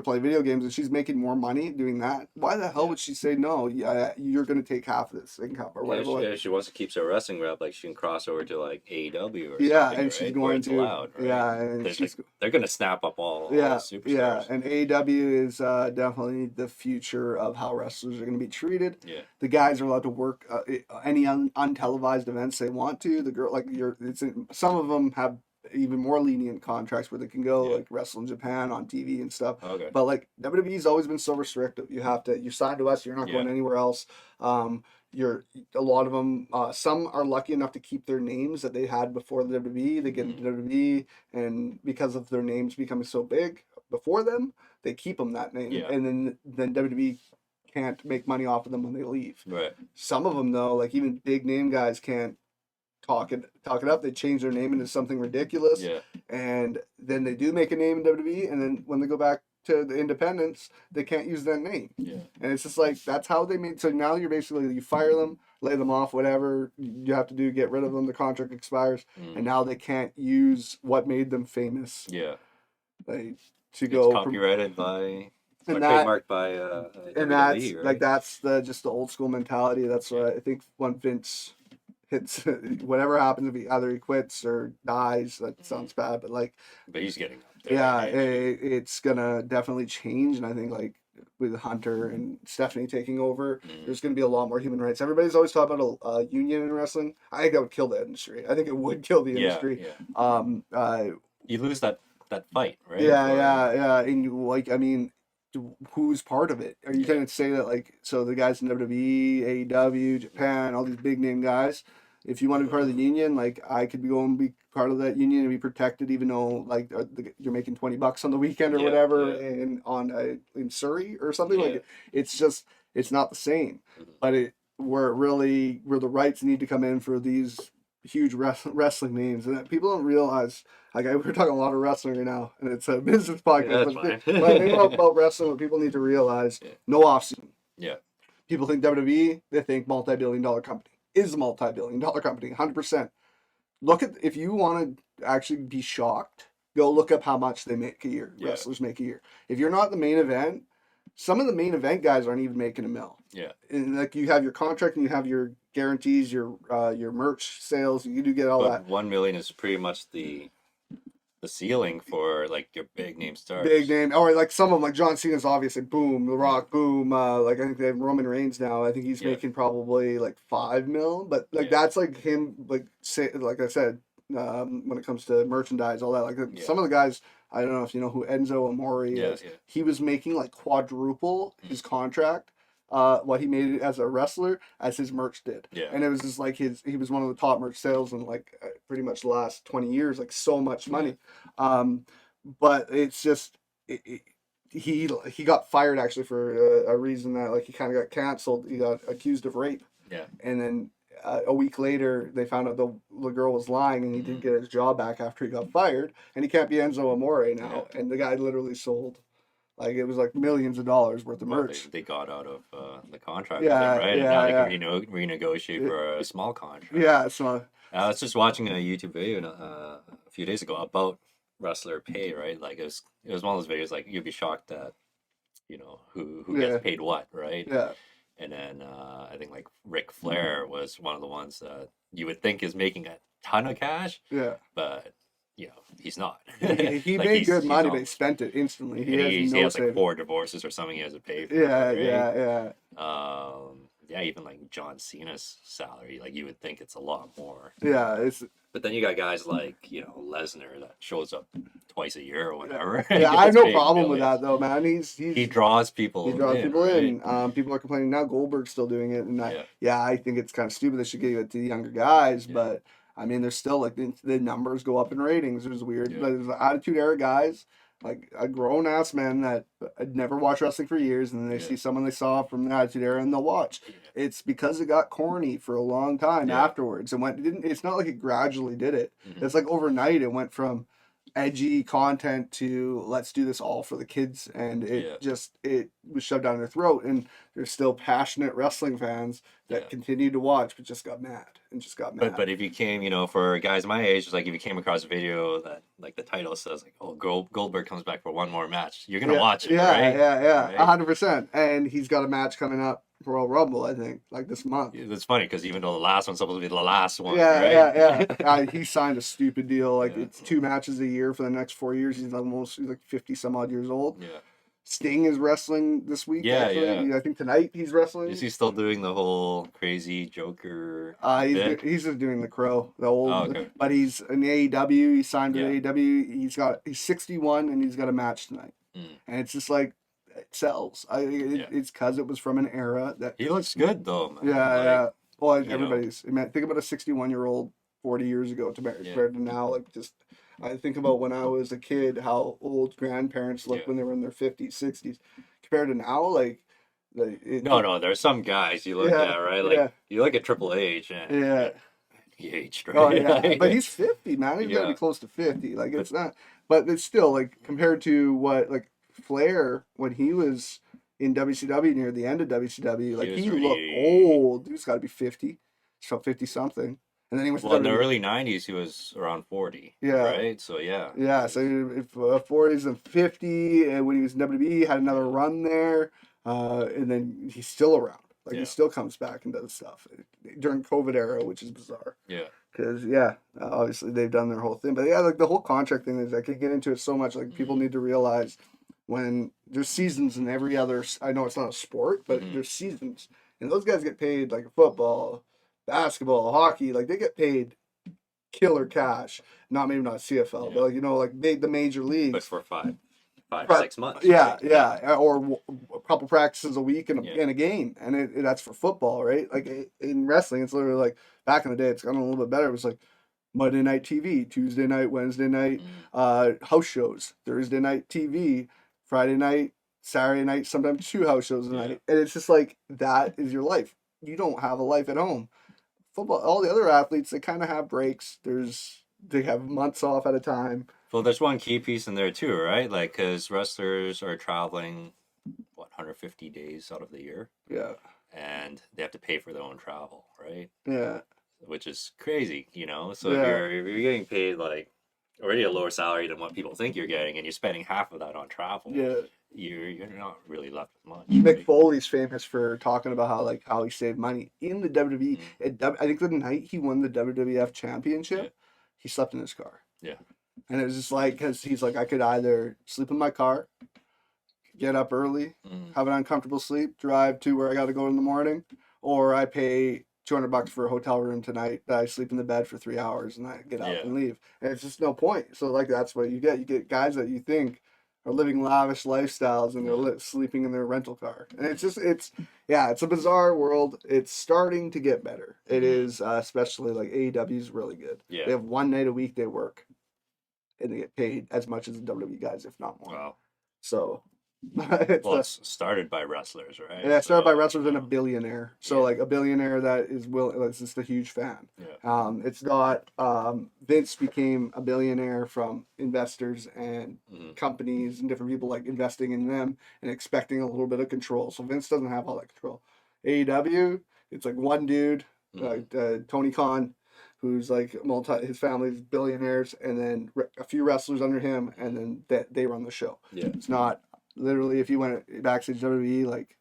Speaker 1: play video games, and she's making more money doing that. Why the hell
Speaker 2: Yeah.
Speaker 1: would she say no? Yeah, you're going to take half of this income or
Speaker 2: Yeah,
Speaker 1: whatever. Like,
Speaker 2: if she wants to keep her wrestling rep, like she can cross over to like AEW or
Speaker 1: yeah,
Speaker 2: something,
Speaker 1: and she's
Speaker 2: right? Where
Speaker 1: going
Speaker 2: it's
Speaker 1: to
Speaker 2: allowed, right?
Speaker 1: yeah, and
Speaker 2: They're gonna snap up all the
Speaker 1: yeah,
Speaker 2: superstars.
Speaker 1: and AEW is definitely the future of how wrestlers are going to be treated.
Speaker 2: Yeah.
Speaker 1: The guys are allowed to work any untelevised events they want to. The girl, like some of them have even more lenient contracts where they can go
Speaker 2: Yeah.
Speaker 1: like wrestle in Japan on TV and stuff.
Speaker 2: Okay.
Speaker 1: But like WWE's always been so restrictive. You sign to us, you're not
Speaker 2: Yeah.
Speaker 1: going anywhere else. You're a lot of them. Some are lucky enough to keep their names that they had before the WWE. They get into WWE, and because of their names becoming so big before them, they keep them that name,
Speaker 2: Yeah.
Speaker 1: and then WWE can't make money off of them when they leave.
Speaker 2: Right.
Speaker 1: Some of them though, like even big name guys, can't talk it up. They change their name into something ridiculous,
Speaker 2: Yeah.
Speaker 1: and then they do make a name in WWE, and then when they go back to the independents, they can't use that name.
Speaker 2: Yeah.
Speaker 1: And it's just like that's how they made. So now you're basically you fire them, lay them off, whatever you have to do, get rid of them. The contract expires, and now they can't use what made them famous.
Speaker 2: Yeah.
Speaker 1: Like to
Speaker 2: It's
Speaker 1: go
Speaker 2: copyrighted by or
Speaker 1: and that
Speaker 2: trademarked by
Speaker 1: and
Speaker 2: WWE,
Speaker 1: that's
Speaker 2: right?
Speaker 1: like that's the old school mentality. That's what I think when Vince hits whatever happens if either he quits or dies. That sounds bad, but like
Speaker 2: But he's getting up there.
Speaker 1: yeah,
Speaker 2: right?
Speaker 1: it's gonna definitely change, and I think like with Hunter and Stephanie taking over, there's gonna be a lot more human rights. Everybody's always talking about a union in wrestling. I think that would kill the industry. I think it would kill the industry.
Speaker 2: Yeah. You lose that fight, right?
Speaker 1: Yeah. And like, I mean, who's part of it? Are you going to say that like, so the guys in WWE, AEW, Japan, all these big name guys, if you want to be part of the union, like I could be going to be part of that union and be protected, even though like you're making $20 on the weekend or whatever, and in Surrey or something like it's just it's not the same. But where the rights need to come in for these huge wrestling names, and that people don't realize. Like we're talking a lot of wrestling right now, and it's a business podcast.
Speaker 2: Yeah, that's
Speaker 1: but I think about wrestling, what people need to realize: no offseason.
Speaker 2: Yeah.
Speaker 1: People think WWE, they think multi-billion-dollar company. Is a multi-billion-dollar company, 100%. Look at if you want to actually be shocked, go look up how much they make a year.
Speaker 2: Yeah.
Speaker 1: Wrestlers make a year. If you're not the main event, some of the main event guys aren't even making a mil.
Speaker 2: Yeah.
Speaker 1: And like you have your contract and you have your guarantees, your merch sales. You do get all that.
Speaker 2: 1 million is pretty much the the ceiling for like your big name
Speaker 1: big
Speaker 2: stars.
Speaker 1: name, or like some of them, like John Cena's obviously boom, The
Speaker 2: Yeah,
Speaker 1: Rock boom. Like I think they have Roman Reigns now. I think he's
Speaker 2: yeah,
Speaker 1: making probably like 5 mil, but like
Speaker 2: yeah,
Speaker 1: that's like him, like say, like I said, when it comes to merchandise, all that. Like
Speaker 2: yeah,
Speaker 1: some of the guys, I don't know if you know who Enzo Amore
Speaker 2: yeah,
Speaker 1: is.
Speaker 2: yeah.
Speaker 1: He was making like quadruple
Speaker 2: Mm,
Speaker 1: his contract. What he made it as a wrestler as his merch did,
Speaker 2: yeah,
Speaker 1: and it was just like he was one of the top merch sales in like pretty much the last 20 years, like so much
Speaker 2: yeah,
Speaker 1: money. Um, but it's just it, he got fired actually for a reason that like he kind of got canceled. He got accused of rape,
Speaker 2: yeah.
Speaker 1: and then a week later they found out the girl was lying, and he did
Speaker 2: Mm,
Speaker 1: get his job back after he got fired, and he can't be Enzo Amore
Speaker 2: yeah.
Speaker 1: now. And the guy literally sold like it was like millions of dollars worth of
Speaker 2: Well,
Speaker 1: merch.
Speaker 2: they got out of the contract with him,
Speaker 1: Yeah,
Speaker 2: right? And now
Speaker 1: yeah,
Speaker 2: they can
Speaker 1: yeah,
Speaker 2: renegotiate
Speaker 1: it,
Speaker 2: for a small contract.
Speaker 1: yeah. So
Speaker 2: I was just watching a YouTube video a few days ago about wrestler pay, right? Like it was one of those videos like you'd be shocked at who gets
Speaker 1: yeah,
Speaker 2: paid what, right?
Speaker 1: yeah,
Speaker 2: And then I think like Ric Flair was one of the ones that you would think is making a ton of cash,
Speaker 1: yeah.
Speaker 2: but he's not.
Speaker 1: He
Speaker 2: Like
Speaker 1: made good
Speaker 2: he's
Speaker 1: money, but he
Speaker 2: almost,
Speaker 1: spent it instantly. He
Speaker 2: and
Speaker 1: has
Speaker 2: he
Speaker 1: no
Speaker 2: has like
Speaker 1: savings.
Speaker 2: 4 divorces or something he has to pay for,
Speaker 1: Yeah,
Speaker 2: right?
Speaker 1: yeah, yeah.
Speaker 2: Yeah, even like John Cena's salary, like you would think it's a lot more.
Speaker 1: Yeah, it's
Speaker 2: But then you got guys like, Lesnar that shows up twice a year or
Speaker 1: yeah.
Speaker 2: whatever and
Speaker 1: Yeah, I have
Speaker 2: gets
Speaker 1: no
Speaker 2: paid
Speaker 1: problem with
Speaker 2: millions.
Speaker 1: that though, man.
Speaker 2: He
Speaker 1: He's
Speaker 2: draws
Speaker 1: he
Speaker 2: people
Speaker 1: draws
Speaker 2: in,
Speaker 1: people
Speaker 2: right?
Speaker 1: in. People are complaining now. Goldberg's still doing it, and
Speaker 2: Yeah,
Speaker 1: yeah, I think it's kind of stupid. They should give it to the younger guys,
Speaker 2: yeah,
Speaker 1: but I mean, there's still like the numbers go up in ratings. There's weird.
Speaker 2: yeah,
Speaker 1: There's the Attitude Era guys, like a grown ass man that had never watched wrestling for years, and then they
Speaker 2: yeah,
Speaker 1: see someone they saw from the Attitude Era, and they'll watch.
Speaker 2: yeah,
Speaker 1: It's because it got corny for a long time
Speaker 2: yeah.
Speaker 1: afterwards, and went. It didn't. It's not like it gradually did it.
Speaker 2: Hmm.
Speaker 1: It's like overnight it went from edgy content to let's do this all for the kids, and
Speaker 2: Yeah,
Speaker 1: it was shoved down their throat, and there's still passionate wrestling fans
Speaker 2: yeah.
Speaker 1: that continued to watch but just got mad and just got mad.
Speaker 2: But if you came, for guys my age, it's like if you came across a video that like the title says like, oh, Goldberg comes back for one more match, you're gonna
Speaker 1: Yeah,
Speaker 2: watch it,
Speaker 1: yeah,
Speaker 2: right?
Speaker 1: yeah, yeah,
Speaker 2: Right?
Speaker 1: 100%. And he's got a match coming up for Royal Rumble, I think, like this month.
Speaker 2: It's funny because even though the last one's supposed to be the last one,
Speaker 1: Yeah,
Speaker 2: right?
Speaker 1: yeah, yeah. He signed a stupid deal. Like
Speaker 2: Yeah,
Speaker 1: it's 2 matches a year for the next 4 years. He's like 50 some odd years old.
Speaker 2: yeah,
Speaker 1: Sting is wrestling this week.
Speaker 2: yeah, yeah.
Speaker 1: Actually, I think tonight he's wrestling.
Speaker 2: Is he still doing the whole crazy Joker bit?
Speaker 1: He's just doing the Crow, the
Speaker 2: Oh,
Speaker 1: old.
Speaker 2: okay.
Speaker 1: But he's in AEW. He signed with
Speaker 2: Yeah.
Speaker 1: AEW. He's 61 and he's got a match tonight.
Speaker 2: Mm,
Speaker 1: And it's just like it sells.
Speaker 2: yeah.
Speaker 1: It's because it was from an era that
Speaker 2: He looks good though, man.
Speaker 1: yeah,
Speaker 2: Like,
Speaker 1: yeah. Well,
Speaker 2: you know,
Speaker 1: everybody's. I mean, think about a 61-year-old 40 years ago
Speaker 2: yeah,
Speaker 1: compared to now. Like just I think about when I was a kid, how old grandparents looked
Speaker 2: yeah.
Speaker 1: when they were in their 50s, 60s, compared to now.
Speaker 2: No, there's some guys you look
Speaker 1: yeah,
Speaker 2: at, right? Like
Speaker 1: yeah,
Speaker 2: you look at Triple H and
Speaker 1: yeah.
Speaker 2: he aged,
Speaker 1: Oh
Speaker 2: right?
Speaker 1: yeah, but
Speaker 2: Like,
Speaker 1: he's 50, man. He's got to
Speaker 2: yeah,
Speaker 1: be close to 50. Like
Speaker 2: but
Speaker 1: it's not, but it's still like compared to what like Flair when he was in WCW near the end of WCW,
Speaker 2: he
Speaker 1: like
Speaker 2: was
Speaker 1: he looked
Speaker 2: already.
Speaker 1: old. He's got to be 50, so 50 something, and then he went to
Speaker 2: Well, in the
Speaker 1: WWE.
Speaker 2: early '90s, he was around 40,
Speaker 1: Yeah,
Speaker 2: right? So yeah,
Speaker 1: yeah. So if 40s and 50, and when he was in WWE, he had another
Speaker 2: yeah,
Speaker 1: run there, and then he's still around. Like he
Speaker 2: yeah,
Speaker 1: still comes back and does stuff during COVID era, which is bizarre.
Speaker 2: yeah,
Speaker 1: Because yeah, obviously they've done their whole thing, but yeah, like the whole contract thing is I could get into it so much. Like people
Speaker 2: mm-hmm,
Speaker 1: need to realize when there's seasons in every other. I know it's not a sport, but
Speaker 2: mm-hmm,
Speaker 1: there's seasons, and those guys get paid like football, basketball, hockey. Like they get paid killer cash. Not maybe not CFL,
Speaker 2: yeah.
Speaker 1: but like the major
Speaker 2: But
Speaker 1: leagues.
Speaker 2: for five,
Speaker 1: But
Speaker 2: 6 months,
Speaker 1: yeah,
Speaker 2: right? Yeah,
Speaker 1: yeah, or a couple practices a week and
Speaker 2: yeah,
Speaker 1: a game, and that's for football, right? Like in wrestling, it's literally like back in the day, it's gotten a little bit better. It was like Monday night TV, Tuesday night, Wednesday night,
Speaker 2: mm,
Speaker 1: house shows, Thursday night TV, Friday night, Saturday night, sometimes 2 house shows a
Speaker 2: yeah.
Speaker 1: night, and it's just like that is your life. You don't have a life at home. Football, all the other athletes, they kind of have breaks. They have months off at a time.
Speaker 2: Well, there's one key piece in there too, right? Like, because wrestlers are traveling, what, 150 days out of the year,
Speaker 1: Yeah,
Speaker 2: and they have to pay for their own travel, right?
Speaker 1: yeah,
Speaker 2: Which is crazy. So if
Speaker 1: yeah,
Speaker 2: you're getting paid like already a lower salary than what people think you're getting, and you're spending half of that on travel,
Speaker 1: yeah.
Speaker 2: you're not really left with much,
Speaker 1: Mick
Speaker 2: right?
Speaker 1: Foley's famous for talking about how he saved money in the WWE.
Speaker 2: Mm,
Speaker 1: I think the night he won the WWF
Speaker 2: yeah,
Speaker 1: championship, he slept in his car.
Speaker 2: yeah,
Speaker 1: And it was just like, because he's like, I could either sleep in my car, get up early,
Speaker 2: Mm.
Speaker 1: have an uncomfortable sleep, drive to where I got to go in the morning, or I pay $200 for a hotel room tonight that I sleep in the bed for 3 hours and I get up
Speaker 2: Yeah.
Speaker 1: and leave. And it's just no point. So like that's what you get. You get guys that you think are living lavish lifestyles and they're sleeping in their rental car. And it's a bizarre world. It's starting to get better. It is, especially like AEW is really good.
Speaker 2: Yeah.
Speaker 1: They have one night a week they work, and they get paid as much as the WWE guys, if not more.
Speaker 2: Wow.
Speaker 1: So
Speaker 2: It's started by wrestlers, right?
Speaker 1: yeah, started by wrestlers and a billionaire. So
Speaker 2: Yeah.
Speaker 1: like a billionaire that is that's just a huge fan.
Speaker 2: Yeah.
Speaker 1: It's not Vince became a billionaire from investors and companies and different people like investing in them and expecting a little bit of control. So Vince doesn't have all that control. AEW, it's like one dude, Tony Khan, who's like his family's billionaires, and then a few wrestlers under him, and then they run the show.
Speaker 2: Yeah.
Speaker 1: It's not literally, if you went backstage WWE, like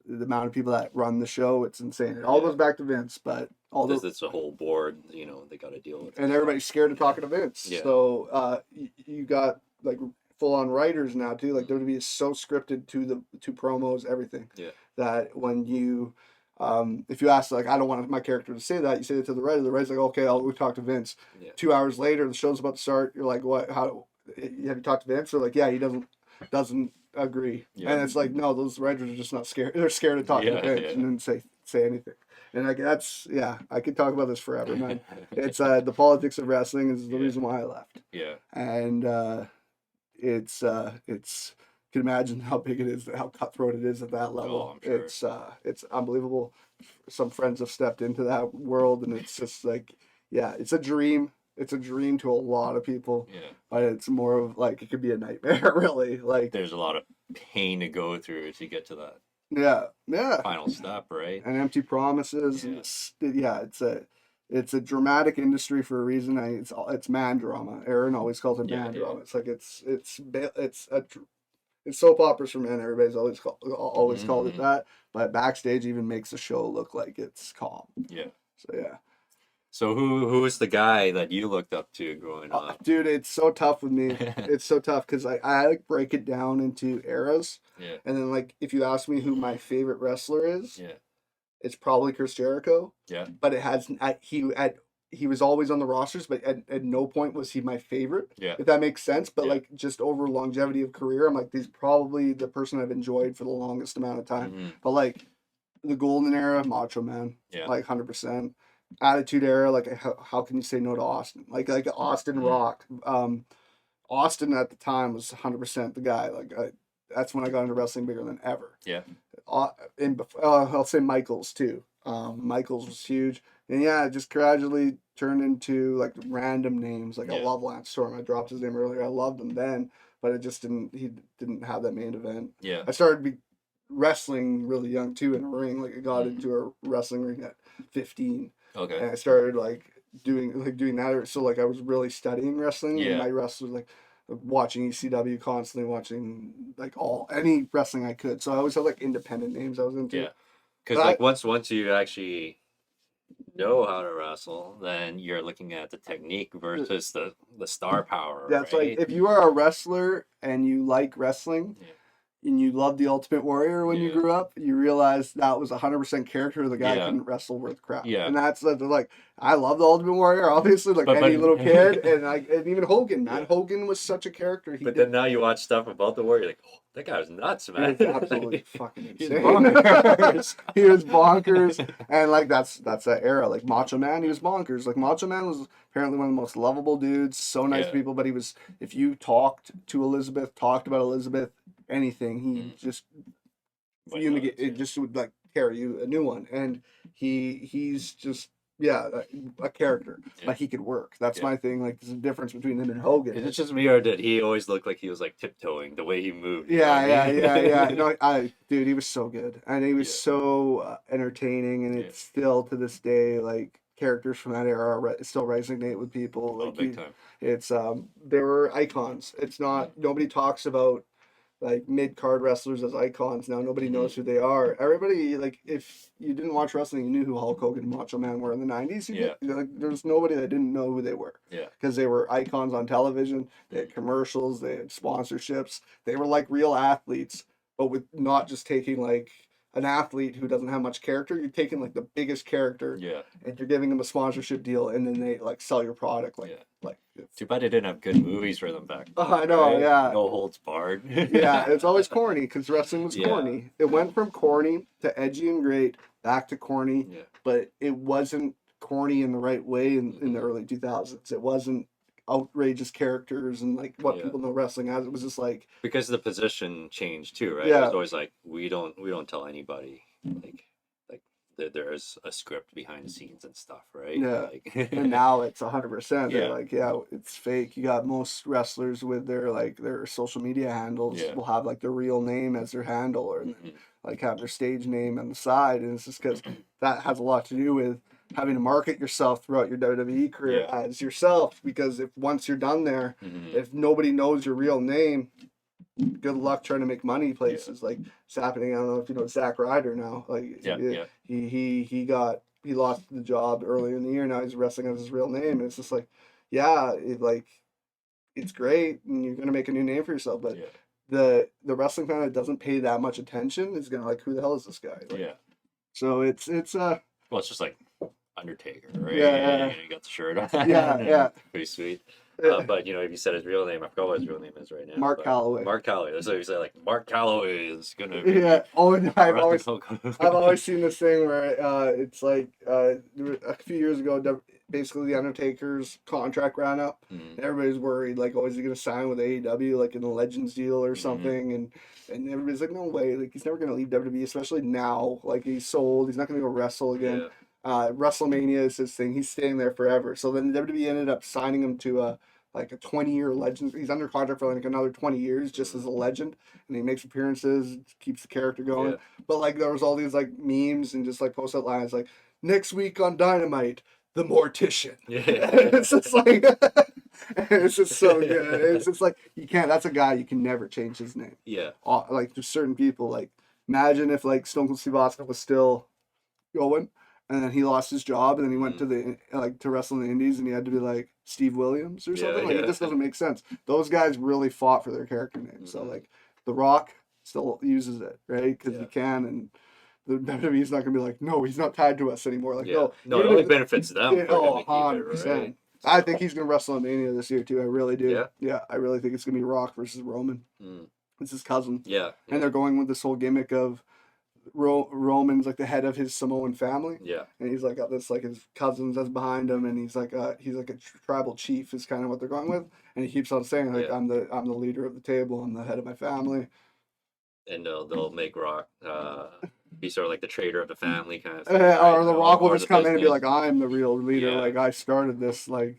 Speaker 1: the amount of people that run the show, it's insane. It all goes back to Vince, but
Speaker 2: it's a whole board, they got to deal with.
Speaker 1: And everybody's scared of talking to Vince.
Speaker 2: Yeah.
Speaker 1: So you got like full on writers now too. Like WWE is so scripted to promos, everything.
Speaker 2: Yeah.
Speaker 1: That when you if you ask, like, I don't want my character to say that, you say it to the writer. The writer's like, okay, I'll go talk to Vince.
Speaker 2: Yeah.
Speaker 1: 2 hours later, the show's about to start. You're like, what? How have you talked to Vince? They're like, yeah, he doesn't agree.
Speaker 2: Yeah.
Speaker 1: And it's like, no, those writers are just not scared. They're scared to talk to Vince and then say anything. And like I could talk about this forever, man. It's the politics of wrestling is the reason why I left.
Speaker 2: Yeah.
Speaker 1: And it's you can imagine how big it is, how cutthroat it is at that level.
Speaker 2: I'm sure.
Speaker 1: It's unbelievable. Some friends have stepped into that world, and it's just like, yeah, it's a dream. It's a dream to a lot of people.
Speaker 2: Yeah.
Speaker 1: But it's more of like, it could be a nightmare, really. Like
Speaker 2: there's a lot of pain to go through to get to that.
Speaker 1: Yeah.
Speaker 2: Final step, right?
Speaker 1: And empty promises.
Speaker 2: Yeah.
Speaker 1: It's a dramatic industry for a reason. It's man drama. Aaron always calls it man drama. It's like it's soap operas for men. Everybody's always called it that. But backstage even makes the show look like it's calm.
Speaker 2: Yeah.
Speaker 1: So yeah.
Speaker 2: So who was the guy that you looked up to growing up?
Speaker 1: Dude, it's so tough with me. It's so tough because I like break it down into eras.
Speaker 2: Yeah.
Speaker 1: And then like if you ask me who my favorite wrestler is, it's probably Chris Jericho.
Speaker 2: Yeah.
Speaker 1: But he was always on the rosters, but at no point was he my favorite.
Speaker 2: Yeah.
Speaker 1: If that makes sense. But like just over longevity of career, I'm like, he's probably the person I've enjoyed for the longest amount of time.
Speaker 2: Mm-hmm.
Speaker 1: But like the golden era, Macho Man.
Speaker 2: Yeah.
Speaker 1: Like 100%. Attitude era, like how can you say no to Austin? Like Austin Rock. Austin at the time was 100% the guy. Like that's when I got into wrestling bigger than ever.
Speaker 2: Yeah.
Speaker 1: I'll say Michaels too. Michaels was huge, and it just gradually turned into like random names. Like I love Lance Storm. I dropped his name earlier. I loved him then, but it just didn't. He didn't have that main event.
Speaker 2: Yeah.
Speaker 1: I started wrestling really young too in a ring. Like I got into a wrestling ring at 15.
Speaker 2: Okay.
Speaker 1: And I started doing that. So like I was really studying wrestling.
Speaker 2: Yeah.
Speaker 1: And my wrestlers like watching ECW constantly, watching like any wrestling I could. So I always had like independent names I was into.
Speaker 2: Yeah. Because like once you actually know how to wrestle, then you're looking at the technique versus the star power.
Speaker 1: That's
Speaker 2: right?
Speaker 1: like if you are a wrestler and you like wrestling.
Speaker 2: Yeah.
Speaker 1: And you loved the Ultimate Warrior when you grew up, you realized that was 100% character. The guy couldn't wrestle worth crap.
Speaker 2: Yeah.
Speaker 1: And that's like, I love the Ultimate Warrior, obviously, like any little kid. And even Hogan, man. Hogan was such a character.
Speaker 2: Then now you watch stuff about the Warrior, you're like, oh, that guy was nuts, man.
Speaker 1: He was absolutely fucking insane.
Speaker 2: Bonkers.
Speaker 1: He was bonkers. And like, that's that era. Like Macho Man, he was bonkers. Like Macho Man was apparently one of the most lovable dudes. So nice to people. But he was, if you talked about Elizabeth, anything, he just fumigate. It just would like carry you a new one, and he's just a character, but he could work. That's my thing. Like there's a difference between him and Hogan.
Speaker 2: It's just me, or did he always look like he was like tiptoeing the way he moved?
Speaker 1: Yeah. No, dude, he was so good, and he was so entertaining, and it's still to this day like characters from that era still resonate with people. Like
Speaker 2: big time.
Speaker 1: It's they were icons. It's not nobody talks about like mid-card wrestlers as icons now. Nobody
Speaker 2: Mhm.
Speaker 1: knows who they are. Everybody, like, if you didn't watch wrestling, you knew who Hulk Hogan and Macho Man were in the 90s.
Speaker 2: Yeah.
Speaker 1: Like, there's nobody that didn't know who they were
Speaker 2: Yeah.
Speaker 1: because they were icons on television. They had commercials, they had sponsorships. They were like real athletes, but with not just taking like an athlete who doesn't have much character. You're taking like the biggest character
Speaker 2: Yeah.
Speaker 1: and you're giving them a sponsorship deal, and then they like sell your product
Speaker 2: Yeah.
Speaker 1: like it's,
Speaker 2: Too bad they didn't have good movies for them back then.
Speaker 1: oh, I know,
Speaker 2: right?
Speaker 1: yeah.
Speaker 2: No holds barred.
Speaker 1: Yeah, it's always corny because wrestling was
Speaker 2: Yeah.
Speaker 1: corny. It went from corny to edgy and great, back to corny,
Speaker 2: Yeah.
Speaker 1: but it wasn't corny in the right way in the early 2000s. It wasn't outrageous characters and like what
Speaker 2: Yeah.
Speaker 1: people know wrestling as. It was just like,
Speaker 2: Because the position changed too, right? It
Speaker 1: Yeah.
Speaker 2: was always like we don't tell anybody like there's a script behind the scenes and stuff, right?
Speaker 1: Yeah.
Speaker 2: Like,
Speaker 1: and now it's 100%. They're
Speaker 2: Yeah.
Speaker 1: like, yeah, it's fake. You got most wrestlers with their social media handles
Speaker 2: Yeah.
Speaker 1: will have like their real name as their handle, or
Speaker 2: Mhm.
Speaker 1: like have their stage name on the side, and it's just because that has a lot to do with having to market yourself throughout your WWE career
Speaker 2: Yeah.
Speaker 1: as yourself. Because if once you're done there,
Speaker 2: Mhm.
Speaker 1: if nobody knows your real name, good luck trying to make money places. Like it's happening. I don't know if you know Zack Ryder now. Like
Speaker 2: Yeah.
Speaker 1: he lost the job earlier in the year. Now he's wrestling as his real name, and it's just like, yeah, it's great, and you're gonna make a new name for yourself. But
Speaker 2: Yeah.
Speaker 1: the wrestling fan that doesn't pay that much attention is gonna like, who the hell is this guy? Like,
Speaker 2: Yeah.
Speaker 1: So it's
Speaker 2: Well, it's just like Undertaker, right?
Speaker 1: Yeah.
Speaker 2: You got the shirt on.
Speaker 1: Yeah,
Speaker 2: and
Speaker 1: yeah.
Speaker 2: Pretty sweet.
Speaker 1: Yeah.
Speaker 2: But if you said his real name, I forgot what his real name is right now.
Speaker 1: Mark
Speaker 2: but
Speaker 1: Calloway.
Speaker 2: Mark Calloway. That's what you say. Like Mark Calloway is gonna be.
Speaker 1: Yeah. Oh, and I've always
Speaker 2: I've
Speaker 1: always seen this thing where it's like a few years ago, basically the Undertaker's contract ran up.
Speaker 2: Mhm.
Speaker 1: And everybody's worried, like, oh, is he going to sign with AEW, like in a Legends deal or something? And everybody's like, no way, like he's never going to leave WWE, especially now. Like he's sold, he's not going to go wrestle again. WrestleMania is his thing. He's staying there forever. So then WWE ended up signing him to a 20-year legend. He's under contract for like another 20 years just as a legend, and he makes appearances, keeps the character going.
Speaker 2: Yeah.
Speaker 1: But like there was all these like memes and just like post out lines like, next week on Dynamite, the Mortician.
Speaker 2: Yeah.
Speaker 1: It's just like it's just so good. It's just like you can't. That's a guy you can never change his name.
Speaker 2: Yeah.
Speaker 1: Like there's certain people. Like imagine if like Stone Cold Steve Austin was still going, and then he lost his job, and then he went to the to wrestle in the Indies, and he had to be like Steve Williams or something. Like it just doesn't make sense. Those guys really fought for their character name. So like The Rock still uses it, right? Because he can, and the WWE's not gonna be like, no, he's not tied to us anymore. Like
Speaker 2: No,
Speaker 1: no,
Speaker 2: it only benefits them.
Speaker 1: Yeah,
Speaker 2: for him to keep it,
Speaker 1: 100%.
Speaker 2: right?
Speaker 1: I think he's gonna wrestle in Mania this year too. I really do.
Speaker 2: Yeah?
Speaker 1: Yeah, I really think it's gonna be Rock versus Roman.
Speaker 2: Mm.
Speaker 1: It's his cousin,
Speaker 2: Yeah.
Speaker 1: and they're going with this whole gimmick of Roman's like the head of his Samoan family,
Speaker 2: Yeah.
Speaker 1: and he's like got this like his cousins that's behind him, and he's like a tribal chief is kind of what they're going with, and he keeps on saying like,
Speaker 2: Yeah.
Speaker 1: I'm the leader of the table, I'm the head of my family.
Speaker 2: And they'll make Rock be sort of like the traitor of the family kind of thing.
Speaker 1: Or the Rock will
Speaker 2: Or
Speaker 1: just
Speaker 2: the
Speaker 1: come in and be
Speaker 2: business.
Speaker 1: like, I'm the real leader,
Speaker 2: Yeah.
Speaker 1: like I started this, like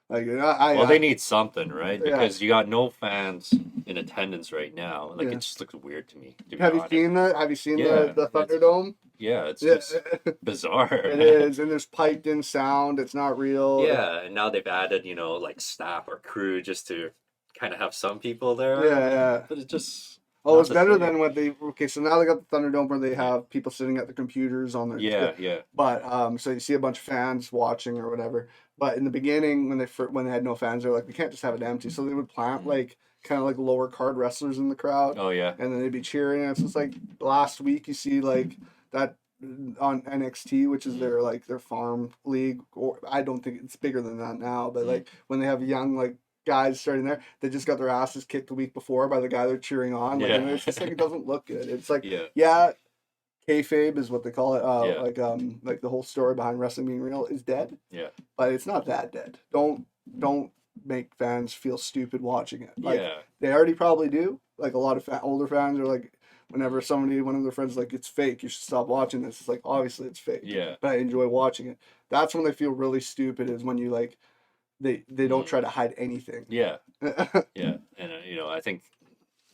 Speaker 2: Well, they need something, right?
Speaker 1: Yeah.
Speaker 2: Because you got no fans in attendance right now. Like
Speaker 1: Yeah.
Speaker 2: it just looks weird to me. To be
Speaker 1: Have you
Speaker 2: honest.
Speaker 1: seen that? Have you seen
Speaker 2: Yeah,
Speaker 1: the
Speaker 2: it's-
Speaker 1: Thunderdome?
Speaker 2: Yeah, it's
Speaker 1: Yeah,
Speaker 2: just bizarre.
Speaker 1: it is, and there's piped in sound. It's not real.
Speaker 2: Yeah, and now they've added, like staff or crew just to kind of have some people there.
Speaker 1: Yeah.
Speaker 2: But it's just.
Speaker 1: Oh,
Speaker 2: not
Speaker 1: it's
Speaker 2: the
Speaker 1: better
Speaker 2: same.
Speaker 1: than what they. Okay, so now they got the Thunderdome where they have people sitting at the computers on their.
Speaker 2: Yeah.
Speaker 1: But so you see a bunch of fans watching or whatever. But in the beginning, when they had no fans, they're like, we can't just have it empty. So they would plant like kind of like lower card wrestlers in the crowd,
Speaker 2: Oh yeah.
Speaker 1: and then they'd be cheering. And it's just like last week you see like that on NXT, which is their farm league. Or I don't think it's bigger than that now, but like when they have young like guys starting there, they just got their asses kicked the week before by the guy they're cheering on. Like,
Speaker 2: Yeah.
Speaker 1: and it's just like it doesn't look good. It's like
Speaker 2: Yeah.
Speaker 1: kayfabe is what they call it.
Speaker 2: Yeah.
Speaker 1: Like the whole story behind wrestling being real is dead,
Speaker 2: Yeah.
Speaker 1: but it's not that dead. Don't make fans feel stupid watching it. Like
Speaker 2: Yeah.
Speaker 1: they already probably do. Like a lot of older fans are like, whenever one of their friends is like, it's fake, you should stop watching this. It's like, obviously it's fake.
Speaker 2: Yeah.
Speaker 1: But I enjoy watching it. That's when they feel really stupid, is when you like they don't try to hide anything.
Speaker 2: Yeah. Yeah. And I think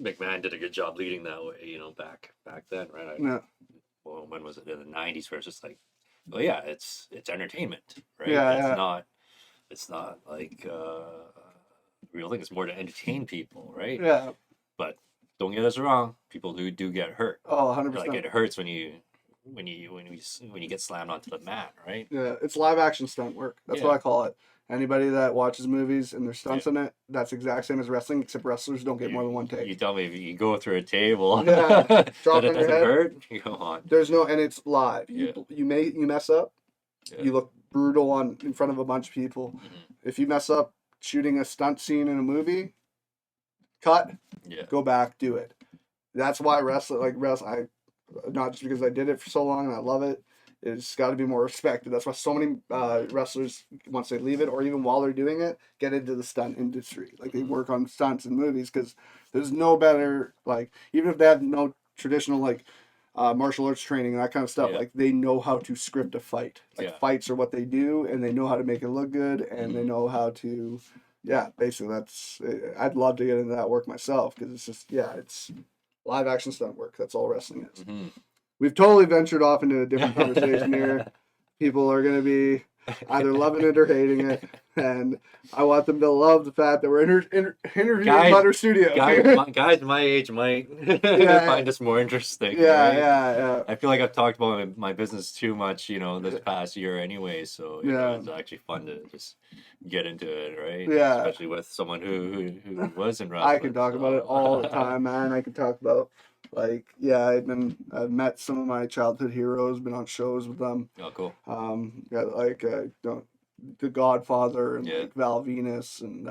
Speaker 2: McMahon did a good job leading that way. Back then, right?
Speaker 1: Yeah.
Speaker 2: Well, when was it, in the '90s? Where it's just like, well, yeah, it's entertainment, right?
Speaker 1: Yeah,
Speaker 2: It's not like real thing. It's more to entertain people, right?
Speaker 1: Yeah.
Speaker 2: But don't get us wrong, people who do get hurt.
Speaker 1: Oh,
Speaker 2: Like
Speaker 1: 100%.
Speaker 2: it hurts when you get slammed onto the mat, right?
Speaker 1: Yeah, it's live action stunt work. That's what
Speaker 2: Yeah.
Speaker 1: I call it. Anybody that watches movies and there's stunts
Speaker 2: Yeah.
Speaker 1: in it, that's exact same as wrestling, except wrestlers don't get more than one take.
Speaker 2: You tell me if you go through a table
Speaker 1: Yeah,
Speaker 2: that
Speaker 1: drop
Speaker 2: it
Speaker 1: on your
Speaker 2: doesn't
Speaker 1: head.
Speaker 2: hurt, you go on.
Speaker 1: There's no, and it's live.
Speaker 2: Yeah.
Speaker 1: You mess up,
Speaker 2: Yeah.
Speaker 1: you look brutal in front of a bunch of people.
Speaker 2: Mhm.
Speaker 1: If you mess up shooting a stunt scene in a movie, cut,
Speaker 2: Yeah.
Speaker 1: go back, do it. That's why wrestling, not just because I did it for so long and I love it. It's got to be more respected. That's why so many wrestlers, once they leave it or even while they're doing it, get into the stunt industry. Like they work on stunts in movies because there's no better, like, even if they have no traditional, like, martial arts training and that kind of stuff,
Speaker 2: Yeah.
Speaker 1: like, they know how to script a fight. Like,
Speaker 2: Yeah.
Speaker 1: fights are what they do, and they know how to make it look good, and they
Speaker 2: Mhm.
Speaker 1: know how to, yeah, basically, I'd love to get into that work myself because it's just, yeah, it's live action stunt work. That's all wrestling is.
Speaker 2: Mhm.
Speaker 1: We've totally ventured off into a different conversation here. People are going to be either loving it or hating it, and I want them to love the fact that we're interviewing about our studio.
Speaker 2: Guys my age might
Speaker 1: Yeah.
Speaker 2: find this more interesting,
Speaker 1: Yeah,
Speaker 2: right?
Speaker 1: yeah.
Speaker 2: I feel like I've talked about my business too much, this past year anyway, so
Speaker 1: Yeah.
Speaker 2: it's actually fun to just get into it, right?
Speaker 1: Yeah.
Speaker 2: Especially with someone who was in wrestling.
Speaker 1: I can talk about it all the time, man. I can talk about, like, yeah, I've met some of my childhood heroes, been on shows with them.
Speaker 2: Oh, cool.
Speaker 1: Got like the Godfather and
Speaker 2: Yeah.
Speaker 1: like Val Venus and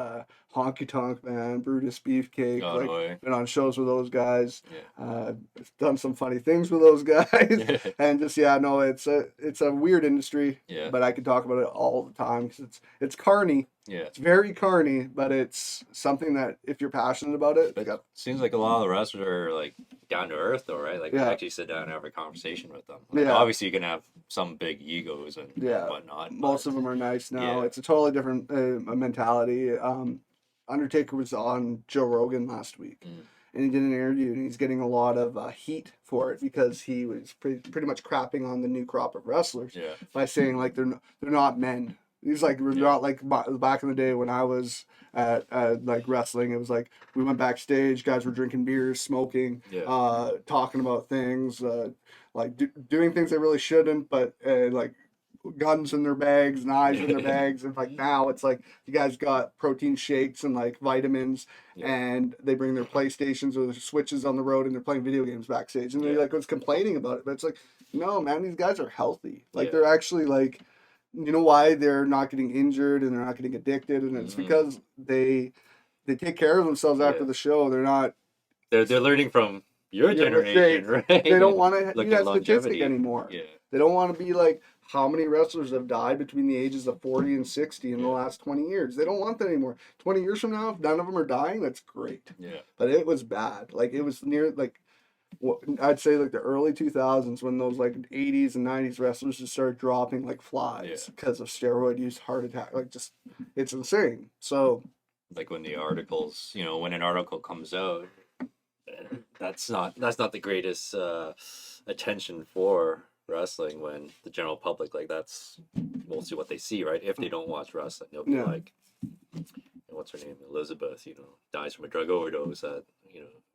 Speaker 1: Honky Tonk Man, Brutus Beefcake.
Speaker 2: Oh,
Speaker 1: like
Speaker 2: no way.
Speaker 1: been on shows with those guys.
Speaker 2: Yeah.
Speaker 1: Done some funny things with those guys, and just no, it's a weird industry.
Speaker 2: Yeah.
Speaker 1: But I can talk about it all the time because it's carny.
Speaker 2: Yeah.
Speaker 1: It's very carny, but it's something that if you're passionate about it,
Speaker 2: But seems like a lot of the wrestlers are like down to earth though, right? Like
Speaker 1: Yeah.
Speaker 2: actually sit down and have a conversation with them. Like,
Speaker 1: Yeah.
Speaker 2: obviously you can have some big egos and
Speaker 1: Yeah.
Speaker 2: whatnot.
Speaker 1: Most
Speaker 2: but-
Speaker 1: of them are nice now.
Speaker 2: Yeah.
Speaker 1: It's a totally different mentality. Undertaker was on Joe Rogan last week,
Speaker 2: Mm.
Speaker 1: and he did an interview, and he's getting a lot of heat for it because he was pretty much crapping on the new crop of wrestlers
Speaker 2: Yeah.
Speaker 1: by saying like they're not men. He's like, we're not like back in the day when I was at like wrestling. It was like we went backstage, guys were drinking beers, smoking,
Speaker 2: Yeah.
Speaker 1: talking about things, like doing things they really shouldn't, but like guns in their bags, knives in their bags, and like now it's like you guys got protein shakes and like vitamins,
Speaker 2: Yeah.
Speaker 1: and they bring their PlayStations or their Switches on the road and they're playing video games backstage, and they
Speaker 2: Yeah.
Speaker 1: like was complaining about it, but it's like, no, man, these guys are healthy. Like
Speaker 2: Yeah.
Speaker 1: they're actually like, you know why they're not getting injured and they're not getting addicted, and it's
Speaker 2: Mhm.
Speaker 1: because they take care of themselves after
Speaker 2: Yeah.
Speaker 1: the show. They're not.
Speaker 2: They're learning from your
Speaker 1: Yeah,
Speaker 2: generation, right?
Speaker 1: They don't want to
Speaker 2: Look
Speaker 1: be
Speaker 2: at
Speaker 1: that statistic
Speaker 2: longevity.
Speaker 1: anymore.
Speaker 2: Yeah.
Speaker 1: They don't want to be like how many wrestlers have died between the ages of 40 and 60 in the
Speaker 2: Yeah.
Speaker 1: last 20 years. They don't want that anymore. 20 years from now, if none of them are dying, that's great.
Speaker 2: Yeah.
Speaker 1: But it was bad. Like it was near like I'd say like the early 2000s when those like 80s and 90s wrestlers just started dropping like flies
Speaker 2: Yeah.
Speaker 1: because of steroid use, heart attack. Like just it's insane. So
Speaker 2: Like when the articles, when an article comes out, that's not the greatest attention for wrestling when the general public, like, that's mostly what they see, right? If they don't watch wrestling, they'll be
Speaker 1: Yeah.
Speaker 2: like, what's her name, Elizabeth, dies from a drug overdose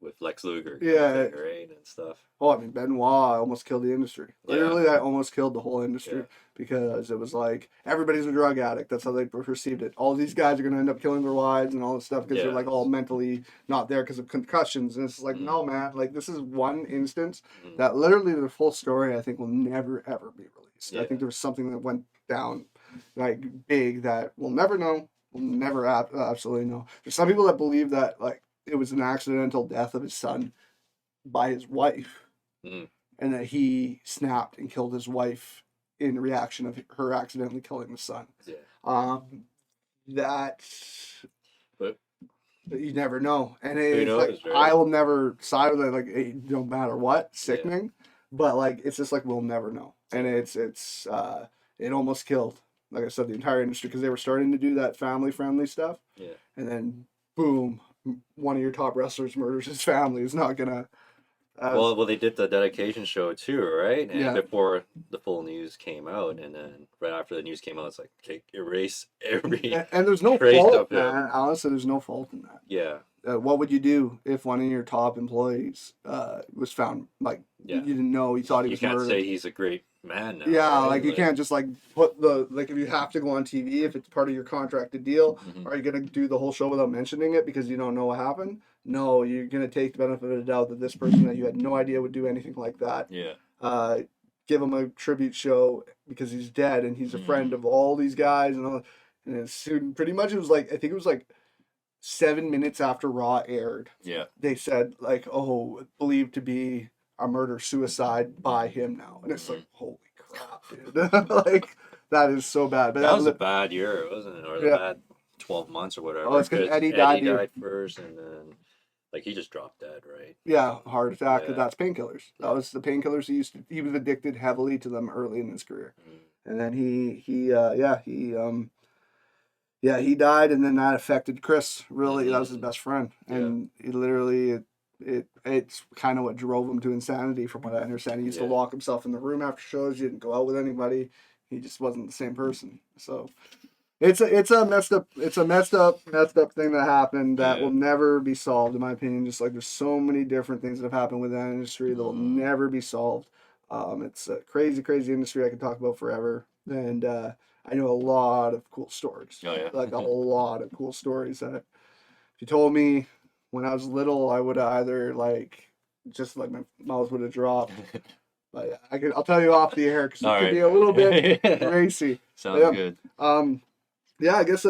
Speaker 2: with Lex Luger, kind of
Speaker 1: Yeah.
Speaker 2: thing, right, and stuff.
Speaker 1: Oh, I mean, Benoit almost killed the industry.
Speaker 2: Yeah.
Speaker 1: Literally, that almost killed the whole industry
Speaker 2: Yeah.
Speaker 1: because it was like everybody's a drug addict. That's how they perceived it. All these guys are going to end up killing their wives and all this stuff because
Speaker 2: Yeah.
Speaker 1: they're like all mentally not there because of concussions. And it's like,
Speaker 2: Mhm.
Speaker 1: no, man. Like, this is one instance
Speaker 2: Mhm.
Speaker 1: that literally the full story, I think, will never, ever be released. I
Speaker 2: Yeah.
Speaker 1: think there was something that went down like big that we'll never know. We'll never absolutely know. There's some people that believe that like it was an accidental death of his son by his wife,
Speaker 2: Mhm.
Speaker 1: and that he snapped and killed his wife in reaction of her accidentally killing the son.
Speaker 2: Yeah.
Speaker 1: That
Speaker 2: But
Speaker 1: you never know, and
Speaker 2: who
Speaker 1: it's
Speaker 2: knows,
Speaker 1: like
Speaker 2: right?
Speaker 1: I will never side with it. Like no matter what, sickening, but like it's just like we'll never know, and it almost killed, like I said, the entire industry because they were starting to do that family friendly stuff,
Speaker 2: Yeah.
Speaker 1: and then boom, one of your top wrestlers murders his family. Is not gonna. was,
Speaker 2: Well, they did the dedication show too, right? And
Speaker 1: yeah.
Speaker 2: before the full news came out, and then right after the news came out, it's like, okay, erase every
Speaker 1: And there's no
Speaker 2: trace
Speaker 1: fault,
Speaker 2: of him.
Speaker 1: man. Honestly, there's no fault in that.
Speaker 2: Yeah,
Speaker 1: What would you do if one of your top employees was found like
Speaker 2: yeah.
Speaker 1: you didn't know, you thought he
Speaker 2: You
Speaker 1: was
Speaker 2: can't
Speaker 1: murdered?
Speaker 2: say he's a great man now,
Speaker 1: Yeah,
Speaker 2: right?
Speaker 1: like you can't just like put the like if you have to go on TV if it's part of your contracted deal,
Speaker 2: Mhm.
Speaker 1: are you gonna do the whole show without mentioning it because you don't know what happened? No, you're gonna take the benefit of the doubt that this person that you had no idea would do anything like that.
Speaker 2: Yeah.
Speaker 1: Uh, give him a tribute show because he's dead and he's a friend of all these guys and all. And as soon, pretty much, it was like I think it was like 7 minutes after Raw aired.
Speaker 2: Yeah.
Speaker 1: They said like, oh, believed to be a murder suicide by him now, and it's like, holy crap, dude! Like that is so bad. But
Speaker 2: That was a bad year, wasn't it? Or a
Speaker 1: yeah.
Speaker 2: bad 12 months or whatever.
Speaker 1: Oh, it's because Eddie
Speaker 2: Eddie
Speaker 1: died.
Speaker 2: died first, and then like he just dropped dead, right?
Speaker 1: Yeah, heart attack.
Speaker 2: Yeah.
Speaker 1: That's painkillers. That was the painkillers he used to. He was addicted heavily to them early in his career, and then he died, and then that affected Chris. Really, that was his best friend, and he literally it's kind of what drove him to insanity, from what I understand. He used to lock himself in the room after shows. He didn't go out with anybody. He just wasn't the same person. So it's a messed up thing that happened that will never be solved, in my opinion. Just like there's so many different things that have happened with that industry that will never be solved. It's a crazy industry I could talk about forever, and I know a lot of cool stories.
Speaker 2: Oh, yeah.
Speaker 1: Like a lot of cool stories that if you told me when I was little, I would have either like just like my mouth would have dropped. But I'll tell you off the air because it could be a little bit racy.
Speaker 2: Sounds good.
Speaker 1: Yeah, I guess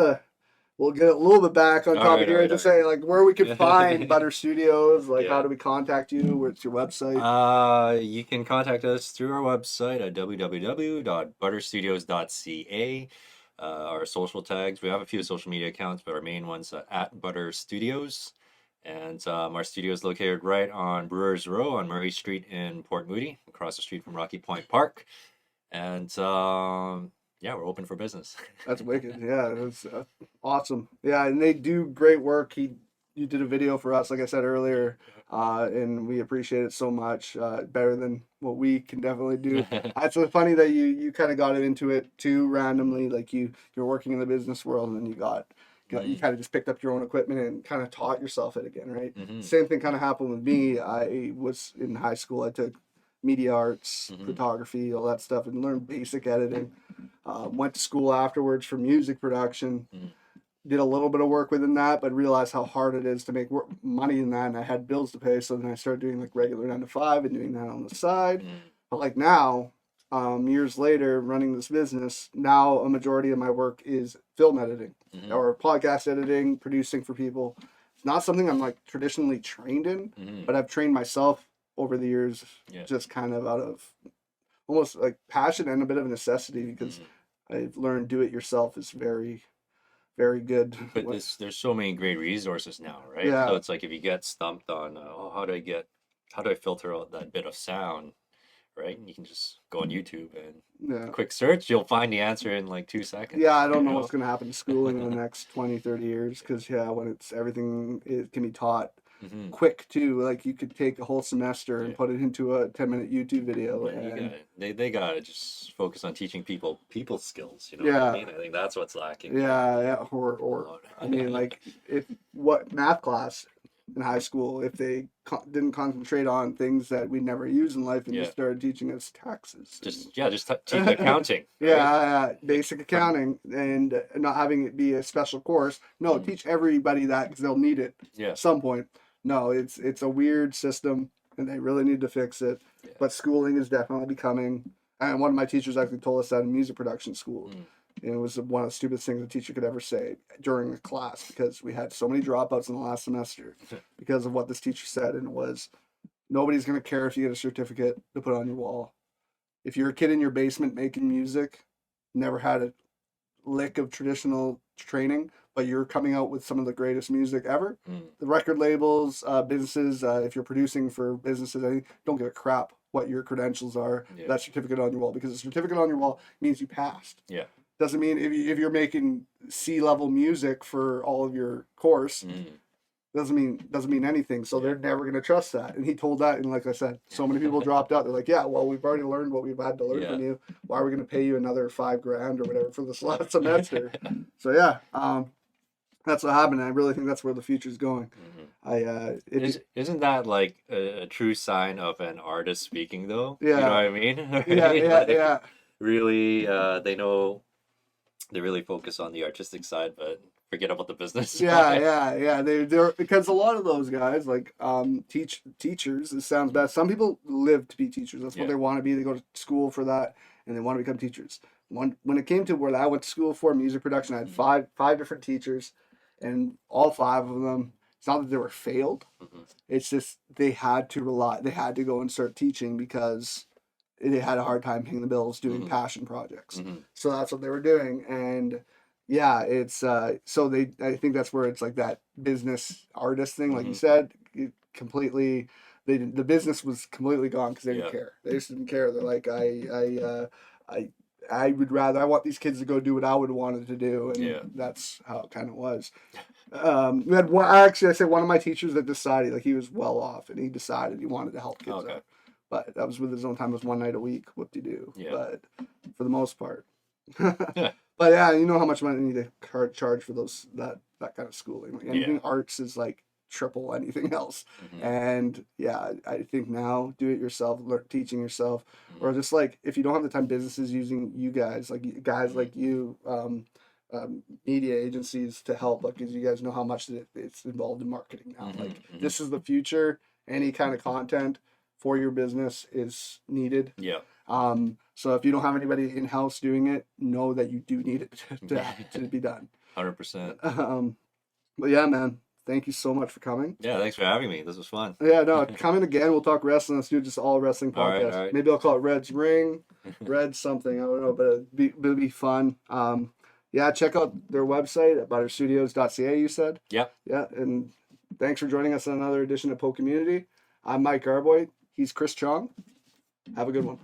Speaker 1: we'll get a little bit back on topic here to say like where we can find Butter Studios. Like how do we contact you? Where's your website?
Speaker 2: You can contact us through our website at www.butterstudios.ca. Our social tags, we have a few social media accounts, but our main one's at Butter Studios. And our studio is located right on Brewers Row on Murray Street in Port Moody, across the street from Rocky Point Park. And yeah, we're open for business.
Speaker 1: That's wicked. Yeah, that's awesome. Yeah, and they do great work. You did a video for us, like I said earlier, and we appreciate it so much. Better than what we can definitely do. It's so funny that you kind of got into it too randomly. Like you're working in the business world, and then you kind of just picked up your own equipment and kind of taught yourself it again, right? Same thing kind of happened with me. I was in high school. I took media arts, photography, all that stuff, and learned basic editing. Went to school afterwards for music production. Did a little bit of work within that, but realized how hard it is to make money in that, and I had bills to pay. So then I started doing like regular 9 to 5 and doing that on the side. But like now, years later, running this business, now a majority of my work is film editing or podcast editing, producing for people. It's not something I'm like traditionally trained in, but I've trained myself over the years, just kind of out of almost like passion and a bit of necessity, because I've learned do it yourself is very, very good.
Speaker 2: But there's so many great resources now, right?
Speaker 1: Yeah.
Speaker 2: So it's like if you get stumped on, how do I filter out that bit of sound, right? And you can just go on YouTube and quick search, you'll find the answer in like 2 seconds.
Speaker 1: Yeah, I don't know what's going to happen to schooling in the next 20, 30 years, because when it can be taught quick too. Like you could take a whole semester and put it into a 10-minute YouTube video.
Speaker 2: They gotta just focus on teaching people skills. You know what I mean? I think that's what's lacking.
Speaker 1: Or I mean, like what math class in high school, if they didn't concentrate on things that we never use in life and just started teaching us taxes.
Speaker 2: Just teach accounting.
Speaker 1: Right? Basic accounting, and not having it be a special course. No, teach everybody that because they'll need it at some point. No, it's a weird system, and they really need to fix it. But schooling is definitely becoming. And one of my teachers actually told us that in music production school. And it was one of the stupidest things a teacher could ever say during a class, because we had so many dropouts in the last semester because of what this teacher said. And it was, nobody's going to care if you get a certificate to put on your wall. If you're a kid in your basement making music, never had a lick of traditional training, but you're coming out with some of the greatest music ever, the record labels, businesses, if you're producing for businesses, I don't give a crap what your credentials are. That certificate on your wall, because a certificate on your wall means you passed. Doesn't mean if you're making C-level music for all of your course, doesn't mean anything. So they're never going to trust that. And he told that, and like I said, so many people dropped out. They're like, yeah, well, we've already learned what we've had to learn from you. Why are we going to pay you another $5,000 or whatever for this last semester? So yeah, that's what happened. And I really think that's where the future's going.
Speaker 2: Isn't that like a true sign of an artist speaking though?
Speaker 1: Yeah.
Speaker 2: You know what I mean?
Speaker 1: Yeah,
Speaker 2: Like,
Speaker 1: yeah.
Speaker 2: Really, they really focus on the artistic side, but forget about the business side.
Speaker 1: Yeah. They're because a lot of those guys like teachers. It sounds bad. Some people live to be teachers. That's what they want to be. They go to school for that, and they want to become teachers. When it came to where I went to school for music production, I had five different teachers, and all five of them. It's not that they were failed. It's just they had to rely. They had to go and start teaching because they had a hard time paying the bills doing passion projects. So that's what they were doing, and yeah, it's so they. I think that's where it's like that business artist thing, like you said, completely. The business was completely gone because they didn't care. They just didn't care. They're like, I would rather. I want these kids to go do what I would wanted to do, and that's how it kind of was. We had one. Actually, I said one of my teachers that decided like he was well off, and he decided he wanted to help kids out. But that was with his own time. It was one night a week. What do you do?
Speaker 2: Yeah.
Speaker 1: But for the most part. But yeah, you know how much money you need to charge for that kind of schooling. Like anything arts is like triple anything else. And yeah, I think now do it yourself, teaching yourself, or just like if you don't have the time, businesses using you guys like you, media agencies to help, like because you guys know how much it's involved in marketing now. Like this is the future. Any kind of content for your business is needed.
Speaker 2: Yeah.
Speaker 1: So if you don't have anybody in house doing it, know that you do need it to be done.
Speaker 2: 100%.
Speaker 1: But yeah, man, thank you so much for coming.
Speaker 2: Yeah, thanks for having me. This was fun.
Speaker 1: Yeah, no, come in again. We'll talk wrestling. Let's do just all wrestling podcast.
Speaker 2: All right.
Speaker 1: Maybe I'll call it Red's Ring, Red something. I don't know, but it'll be fun. Yeah, check out their website at butterstudios.ca. You said.
Speaker 2: Yep.
Speaker 1: Yeah, and thanks for joining us on another edition of PoCommunity. I'm Mike Garboy. He's Chris Chong. Have a good one.